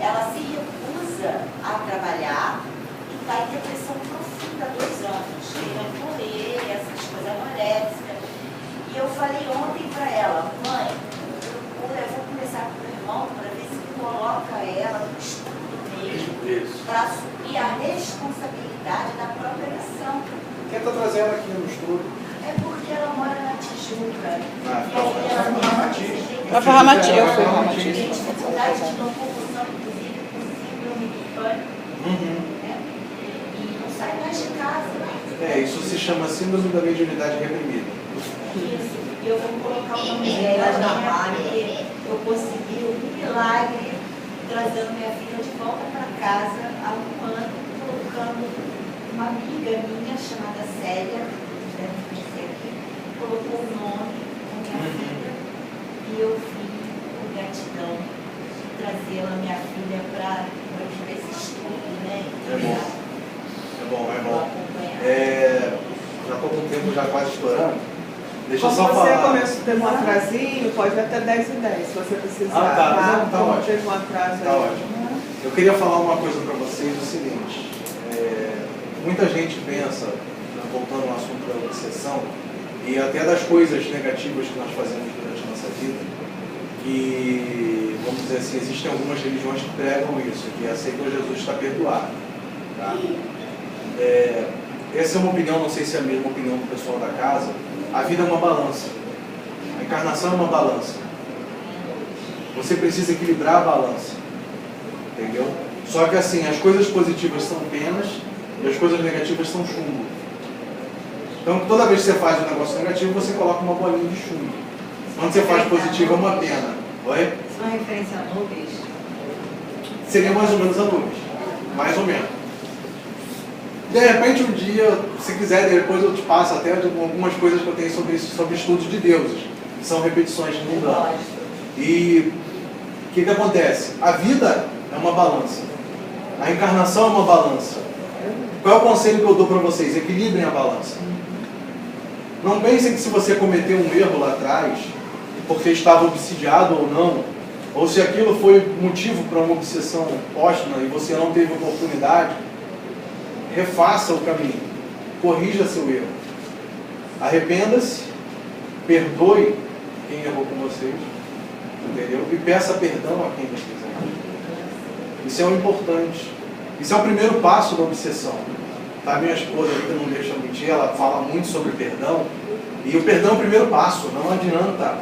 Ela se recusa a trabalhar e está em depressão profunda há 2 anos. Querendo morrer, essas coisas anoréxicas. E eu falei ontem para ela, mãe, eu vou conversar com o meu irmão para ver se coloca ela no estudo mesmo, para assumir a responsabilidade da própria missão. Quem está trazendo aqui no estudo? É porque ela mora na Tijuca. Vai para Ramatiz, eu fui para Ramatiz. Tem dificuldade de locomoção, inclusive, com síndrome do pânico. Né? E não sai mais de casa. Isso se chama síndrome da mediunidade reprimida. Isso. E eu vou colocar o nome dela na vaga. Eu consegui um milagre trazendo minha filha de volta para casa há 1 ano, colocando uma amiga minha chamada Célia, deve conhecer aqui, colocou o nome com minha filha e eu vim com gratidão trazê-la, minha filha, para esse estudo, né? É bom. Já estou com o tempo já quase estourando. Deixa eu só falar. Você começou a ter um atrasinho, pode ir até 10h10, se você precisar. Tá ótimo. Teve um atraso tá ótimo. Eu queria falar uma coisa para vocês, o seguinte. Muita gente pensa, voltando ao assunto da obsessão, e até das coisas negativas que nós fazemos durante a nossa vida, que, vamos dizer assim, existem algumas religiões que pregam isso, que aceitou Jesus está perdoado. Tá? Essa é uma opinião, não sei se é a mesma opinião do pessoal da casa. A vida é uma balança. A encarnação é uma balança. Você precisa equilibrar a balança. Entendeu? Só que assim, as coisas positivas são penas e as coisas negativas são chumbo. Então toda vez que você faz um negócio negativo, você coloca uma bolinha de chumbo. Quando você faz positivo, é uma pena. Oi? Isso é uma referência a nuvens? Seria mais ou menos a nuvens. Mais ou menos. De repente, um dia, se quiser, depois eu te passo até algumas coisas que eu tenho sobre isso, sobre estudos de deuses, que são repetições de mundano. E o que acontece? A vida é uma balança. A encarnação é uma balança. Qual é o conselho que eu dou para vocês? Equilibrem a balança. Não pensem que se você cometeu um erro lá atrás, porque estava obsidiado ou não, ou se aquilo foi motivo para uma obsessão póstuma e você não teve oportunidade, refaça o caminho, corrija seu erro, arrependa-se, perdoe quem errou com vocês, entendeu? E peça perdão a quem vocês erraram. Isso é o importante. Isso é o primeiro passo da obsessão. Tá? Minha esposa ainda não deixa eu mentir, ela fala muito sobre perdão, e o perdão é o primeiro passo, não adianta.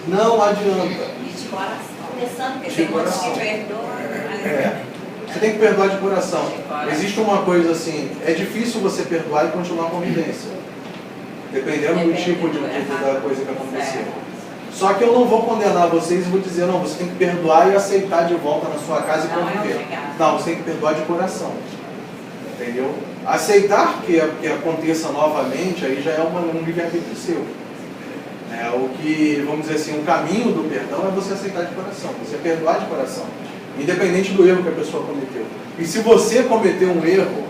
Não adianta. De coração. Começando, porque tem muitos que perdoam. Você tem que perdoar de coração. Existe uma coisa assim, é difícil você perdoar e continuar a convivência. Dependendo do tipo da coisa que aconteceu. Só que eu não vou condenar vocês e vou dizer, não, você tem que perdoar e aceitar de volta na sua casa e conviver. Não, você tem que perdoar de coração. Entendeu? Aceitar que aconteça novamente, aí já é um livre-arbítrio seu. O que, vamos dizer assim, o caminho do perdão é você aceitar de coração, você perdoar de coração. Independente do erro que a pessoa cometeu. E se você cometeu um erro,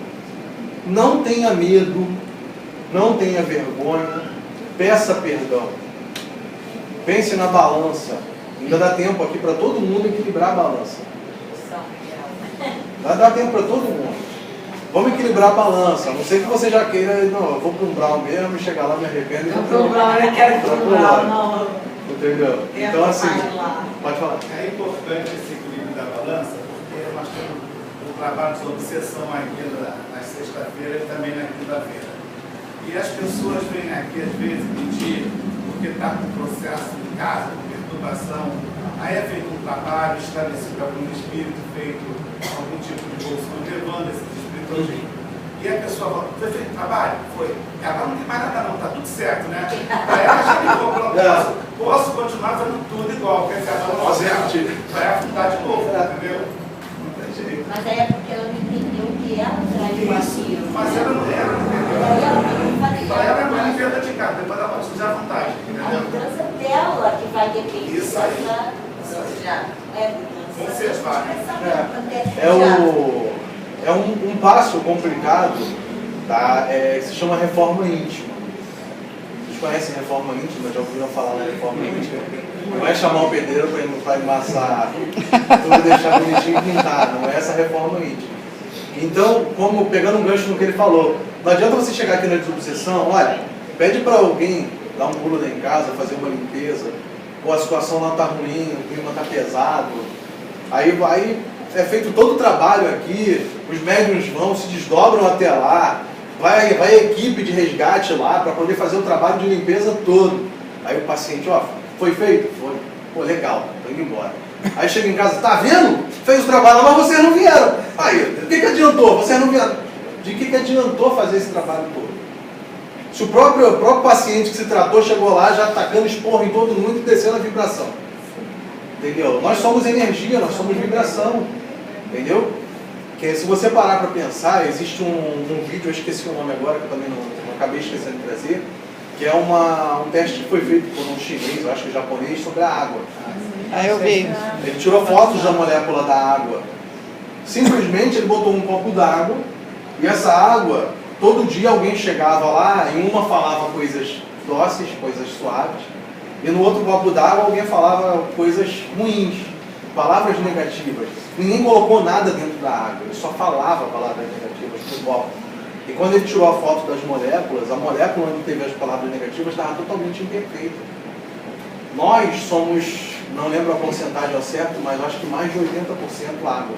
não tenha medo, não tenha vergonha, peça perdão. Pense na balança. Ainda dá tempo aqui para todo mundo equilibrar a balança. Vai dar tempo para todo mundo. Vamos equilibrar a balança. A não sei que você já queira, não, eu vou para um Brown mesmo e chegar lá, me arrependo e vou Para o Brown, eu quero para o Brown, não. Entendeu? Então, assim, pode falar. É importante esse equilíbrio da balança, porque nós temos o trabalho de obsessão aqui na sexta-feira e também na quinta-feira. E as pessoas vêm aqui, às vezes, pedir, porque está com processo em casa, com perturbação, aí é feito um trabalho estabelecido por algum espírito, feito algum tipo de bolso, levando esses espíritos. E a pessoa fala, foi feito trabalho? Foi. Agora não tem mais nada não, está tudo certo, né? Aí ela já ligou, posso continuar fazendo tudo igual, porque ela não vai afundar de novo, entendeu? Não tem jeito. Mas aí é porque ela não entendeu que ela traiu aquilo. Mas ela não entendeu. Para ela é uma perda de casa, depois ela pode sujar à vontade, A entendeu? mudança dela que vai depender. Isso aí. Vocês vai. É um passo complicado, tá? Se chama reforma íntima. Vocês conhecem reforma íntima? Já ouviram falar na reforma íntima? Não é chamar o pedreiro para embaçar tudo, deixar bonitinho e pintar. Não é essa reforma íntima. Então, como pegando um gancho no que ele falou, não adianta você chegar aqui na desobsessão, olha, pede para alguém dar um pulo lá em casa, fazer uma limpeza, ou a situação lá está ruim, o clima está pesado. Aí vai, é feito todo o trabalho aqui, os médiuns vão, se desdobram até lá, vai a equipe de resgate lá para poder fazer o trabalho de limpeza todo. Aí o paciente, ó, foi feito? Foi. Pô, legal, tô indo embora. Aí chega em casa, tá vendo? Fez o trabalho, mas vocês não vieram. Aí, o que adiantou? Vocês não vieram. De que adiantou fazer esse trabalho todo? Se o próprio paciente que se tratou chegou lá já atacando esporro em todo mundo e descendo a vibração. Entendeu? Nós somos energia, nós somos vibração. Entendeu? Que se você parar para pensar, existe um vídeo, eu esqueci o nome agora, que eu também não acabei esquecendo de trazer, que é um teste que foi feito por um chinês, eu acho que japonês, sobre a água. Eu vi. Ele tirou fotos da molécula da água. Simplesmente ele botou um copo d'água e essa água, todo dia alguém chegava lá e uma falava coisas dóceis, coisas suaves, e no outro copo d'água alguém falava coisas ruins, palavras negativas. Ninguém colocou nada dentro da água, ele só falava palavras negativas no copo. E quando ele tirou a foto das moléculas, a molécula onde teve as palavras negativas estava totalmente imperfeita. Nós somos, não lembro a porcentagem ao certo, mas acho que mais de 80% água.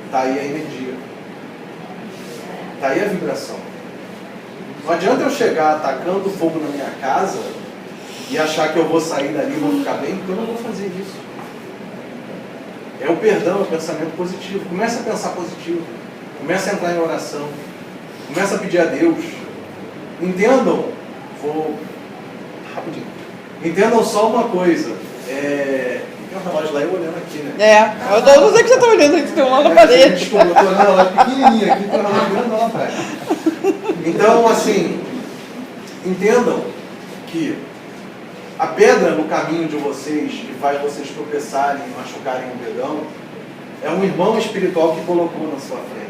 Está aí a energia. Está aí a vibração. Não adianta eu chegar atacando fogo na minha casa e achar que eu vou sair dali e vou ficar bem, porque eu não vou fazer isso. É o perdão, é o pensamento positivo. Começa a pensar positivo. Começa a entrar em oração. Começa a pedir a Deus. Entendam, rapidinho. Entendam só uma coisa. Tem um relógio lá e eu olhando aqui, né? Eu não sei que você está olhando aqui, tem um lá na parede. Desculpa, eu estou olhando o relógio pequenininho aqui, tem um relógio grande lá atrás. Então, assim, entendam que a pedra no caminho de vocês, que faz vocês tropeçarem e machucarem o dedão, é um irmão espiritual que colocou na sua frente.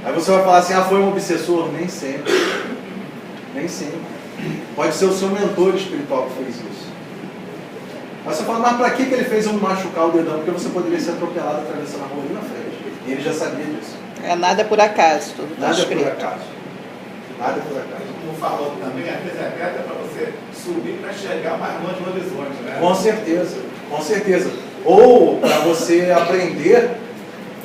Aí você vai falar assim, foi um obsessor? Nem sempre. Nem sempre. Pode ser o seu mentor espiritual que fez isso. Mas você fala, mas para que ele fez eu machucar o dedão? Porque você poderia ser atropelado atravessando a rua ali na frente. E ele já sabia disso. Nada é por acaso, tudo está escrito. Nada é por acaso. Nada é por acaso. Como falou também, a coisa aberta é para você subir para chegar mais longe no horizonte, né? Com certeza, com certeza. Ou para você aprender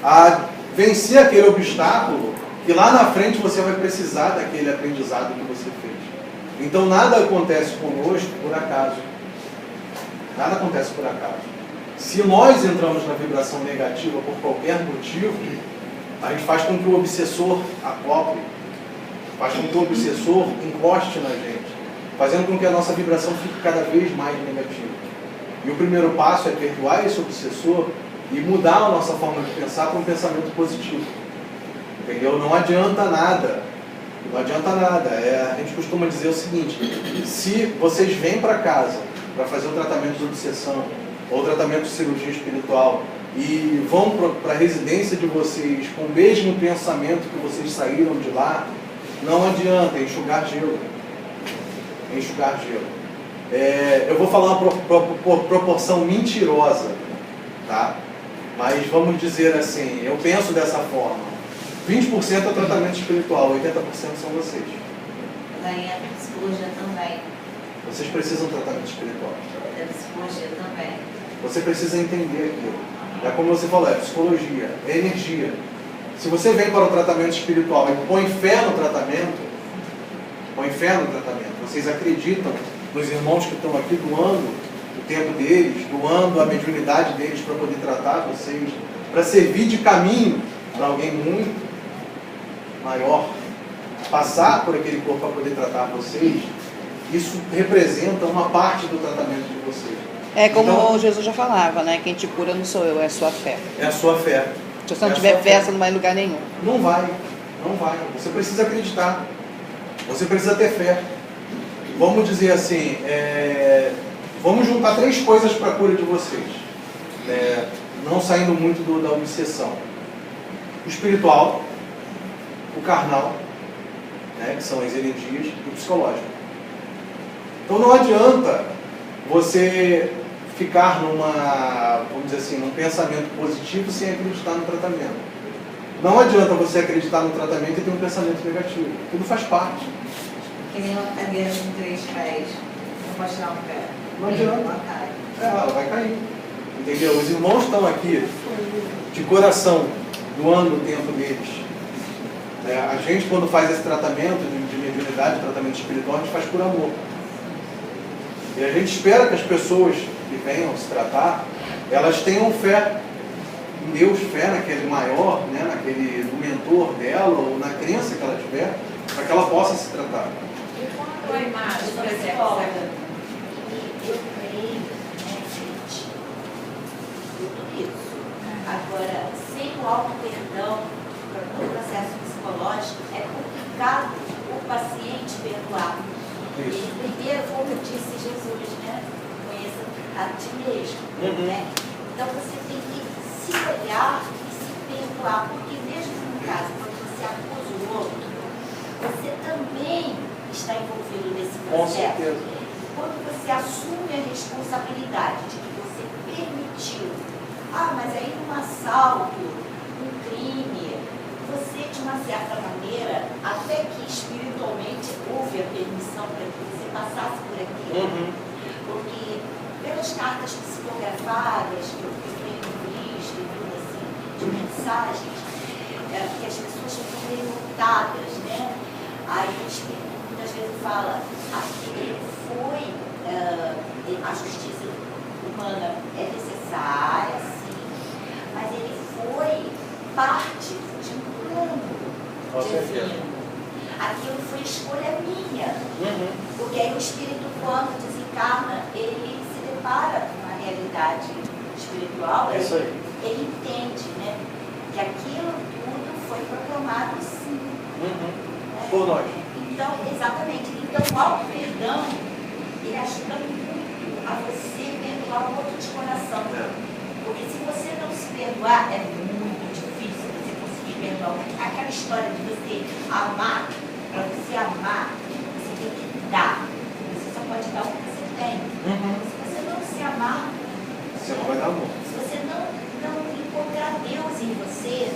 a vencer aquele obstáculo e lá na frente você vai precisar daquele aprendizado que você fez. Então nada acontece conosco por acaso. Nada acontece por acaso. Se nós entramos na vibração negativa por qualquer motivo, a gente faz com que o obsessor acople, faz com que o obsessor encoste na gente, fazendo com que a nossa vibração fique cada vez mais negativa. E o primeiro passo é perdoar esse obsessor e mudar a nossa forma de pensar para um pensamento positivo. Entendeu? Não adianta nada. Não adianta nada. A gente costuma dizer o seguinte, se vocês vêm para casa para fazer o tratamento de obsessão ou o tratamento de cirurgia espiritual e vão para a residência de vocês com o mesmo pensamento que vocês saíram de lá, não adianta, enxugar gelo. Enxugar gelo. Eu vou falar uma proporção mentirosa, tá? Mas vamos dizer assim, eu penso dessa forma. 20% é tratamento espiritual, 80% são vocês. Daí a psicologia também. Vocês precisam de tratamento espiritual. A psicologia também. Você precisa entender aquilo. É como você falou, é psicologia, é energia. Se você vem para o tratamento espiritual e põe fé no tratamento, vocês acreditam nos irmãos que estão aqui doando o tempo deles, doando a mediunidade deles para poder tratar vocês, para servir de caminho para alguém muito maior, passar por aquele corpo para poder tratar vocês, isso representa uma parte do tratamento de vocês. É como então, Jesus já falava, né? Quem te cura não sou eu, é a sua fé. É a sua fé. Se você não tiver fé, você não vai em lugar nenhum. Não vai. Você precisa acreditar. Você precisa ter fé. Vamos dizer assim, vamos juntar 3 coisas para a cura de vocês. Não saindo muito da obsessão. O espiritual, o carnal, que são as energias, e o psicológico. Então não adianta você ficar vamos dizer assim, num pensamento positivo sem acreditar no tratamento. Não adianta você acreditar no tratamento e ter um pensamento negativo. Tudo faz parte. Que nem uma cadeira com 3 pés. Não pode tirar um pé. Não adianta. Ela cai. Ela vai cair. Entendeu? Os irmãos estão aqui de coração, doando o tempo deles. A gente, quando faz esse tratamento de mediunidade, tratamento espiritual, a gente faz por amor. E a gente espera que as pessoas que venham se tratar, elas tenham fé em Deus, fé naquele maior, naquele do mentor dela, ou na crença que ela tiver, para que ela possa se tratar. E quando a imagem, por exemplo, eu creio, gente, tudo isso. Agora, sem o auto-perdão, no processo psicológico, é complicado o paciente perdoar. Isso. Primeiro, como disse Jesus, conheça a ti mesmo. Então você tem que se olhar e se perdoar, porque mesmo no caso, quando você acusa o outro, você também está envolvido nesse processo. Com certeza. Quando você assume a responsabilidade de que você permitiu, mas aí um assalto, um crime, você de uma certa maneira, até que espiritualmente houve a permissão para que você passasse por aquilo. Porque pelas cartas psicografadas que eu tenho visto, assim, de mensagens, que as pessoas ficam revoltadas, Aí o espírito muitas vezes fala, ele foi, a justiça humana é necessária, sim, mas ele foi parte de um plano divino. Aquilo foi escolha minha. Porque aí o espírito, quando desencarna, ele se depara com uma realidade espiritual, ele entende, que aquilo tudo foi proclamado sim. Por nós. Então, exatamente. Então, o auto-perdão, ele ajuda muito a você perdoar o outro de coração. Porque se você não se perdoar, é muito difícil você conseguir perdoar. Aquela história de você amar, para você amar, você tem que dar. Você só pode dar o que você tem. Se você não se amar, você não vai dar amor. Se você não encontrar Deus em você,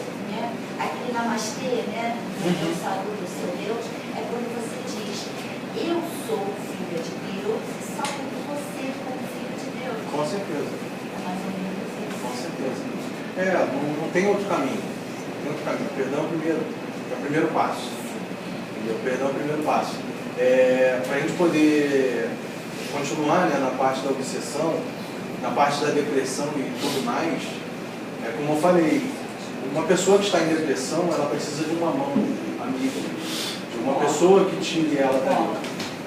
aquele namastê, Deus saúde o seu Deus, é quando você diz, eu sou filha de Deus e saúdo você como filho de Deus. Com certeza. É mais ou menos isso. Com certeza. Não tem outro caminho. O perdão é o primeiro passo. Entendeu? O perdão é o primeiro passo. Para a gente poder continuar na parte da obsessão, na parte da depressão e tudo mais, como eu falei, uma pessoa que está em depressão, ela precisa de uma mão amiga, de uma pessoa que tire ela dali.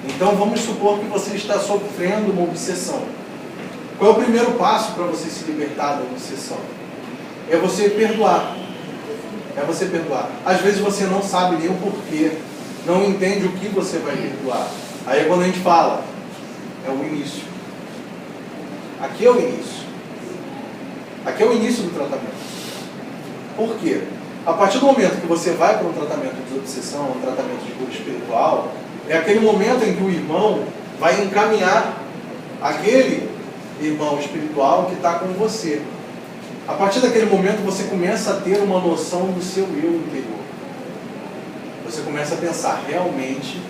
Então vamos supor que você está sofrendo uma obsessão. Qual é o primeiro passo para você se libertar da obsessão? É você perdoar. Às vezes você não sabe nem o porquê, não entende o que você vai perdoar. Aí é quando a gente fala, é o início. Aqui é o início. Aqui é o início do tratamento. Por quê? A partir do momento que você vai para um tratamento de obsessão, um tratamento de cura espiritual, é aquele momento em que o irmão vai encaminhar aquele irmão espiritual que está com você. A partir daquele momento você começa a ter uma noção do seu eu interior. Você começa a pensar, realmente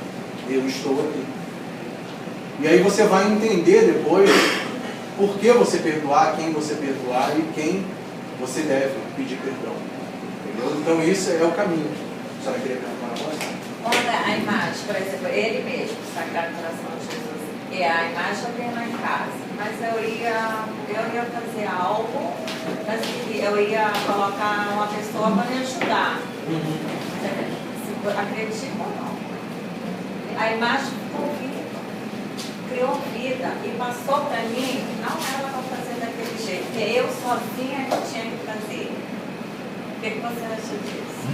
eu estou aqui. E aí você vai entender depois por que você perdoar, quem você perdoar e quem você deve pedir perdão. Entendeu? Então isso é o caminho. A senhora queria perguntar uma coisa? Olha a imagem, por exemplo, ele mesmo, o Sagrado Coração de Jesus. E a imagem eu tenho lá em casa. Mas eu ia fazer algo, mas eu ia colocar uma pessoa para me ajudar. Acredito ou não. A imagem ficou viva, criou vida e passou para mim, não era para fazer daquele jeito, porque eu sozinha que tinha que fazer. O que você acha disso?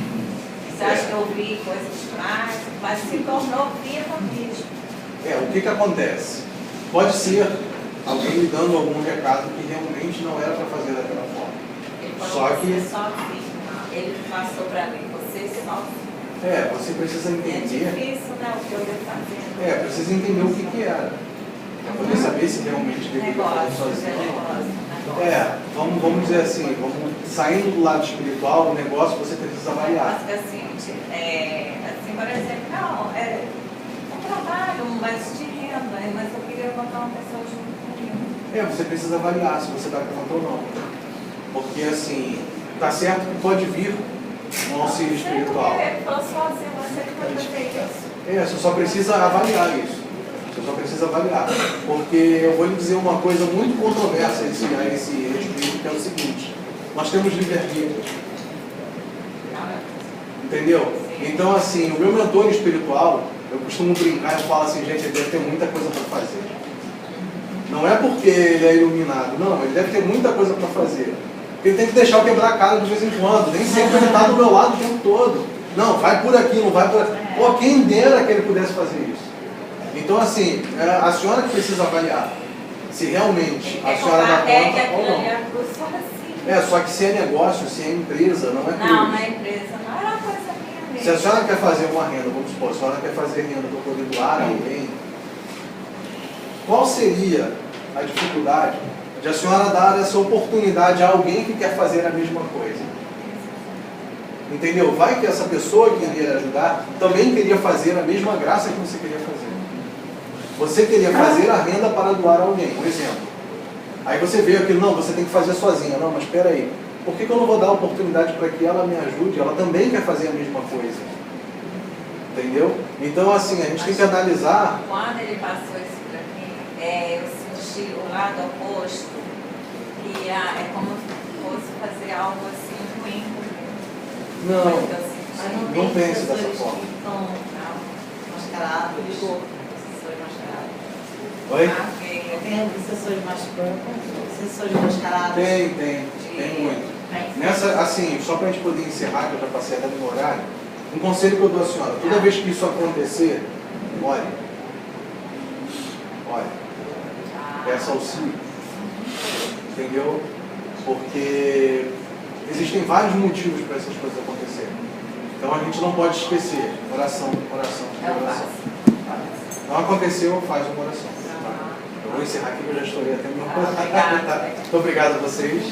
Você acha que eu ouvi coisas demais, mas se tornou viva mesmo. O que acontece? Pode ser alguém lhe dando algum recado que realmente não era para fazer daquela forma. Ele falou Só que você sozinho. Ele passou para mim, você sozinho. Você precisa entender. É difícil, né, o que eu ia fazer. Precisa entender o que era. Para poder saber se realmente deveria fazer sozinho. Vamos dizer assim, vamos saindo do lado espiritual, o negócio você precisa avaliar. Mas assim, por exemplo, não, é um trabalho, mas de renda, mas eu queria botar uma pessoa junto comigo. Você precisa avaliar se você dá conta ou não. Porque assim, tá certo que pode vir um auxílio espiritual. Ele falou sozinho, você que vai fazer isso. Você só precisa avaliar isso. Você só precisa avaliar. Porque eu vou lhe dizer uma coisa muito controversa a esse espírito, que é o seguinte: nós temos livre-arbítrio. Entendeu? Então, assim, o meu mentor espiritual, eu costumo brincar, eu falo assim, gente, ele deve ter muita coisa para fazer. Não é porque ele é iluminado, não, ele deve ter muita coisa para fazer. Ele tem que deixar eu quebrar a cara de vez em quando, nem sempre ele está do meu lado o tempo todo. Não, vai por aqui, não vai por aqui. Pô, quem dera que ele pudesse fazer isso. Então, assim, a senhora que precisa avaliar se realmente a senhora dá conta ou não. Só que se é negócio, se é empresa, não é cruz. Não é empresa, não é uma coisa minha mesmo. Se a senhora quer fazer uma renda, vamos supor, a senhora quer fazer renda para poder doar a alguém, qual seria a dificuldade de a senhora dar essa oportunidade a alguém que quer fazer a mesma coisa? Entendeu? Vai que essa pessoa que iria ajudar também queria fazer a mesma graça que você queria fazer. Você queria fazer a renda para doar a alguém, um exemplo. Aí você vê aquilo, não, você tem que fazer sozinha. Não, mas espera aí, por que eu não vou dar a oportunidade para que ela me ajude? Ela também quer fazer a mesma coisa. Entendeu? Então, assim, a gente tem que analisar. Quando ele passou isso para mim, eu senti o lado oposto, que é como se fosse fazer algo assim ruim comigo. Não pense dessa forma. Mascarados. Oi? Tem obsessores mascarados. Tem muito. Nessa, assim, só para a gente poder encerrar, que eu já passei até no horário, um conselho que eu dou à senhora: toda vez que isso acontecer, olhe. Peça auxílio. Entendeu? Porque existem vários motivos para essas coisas acontecerem. Então a gente não pode esquecer. Oração. Não aconteceu, faz uma oração. Eu vou encerrar aqui, que eu já estourei até meu. Muito obrigado a vocês.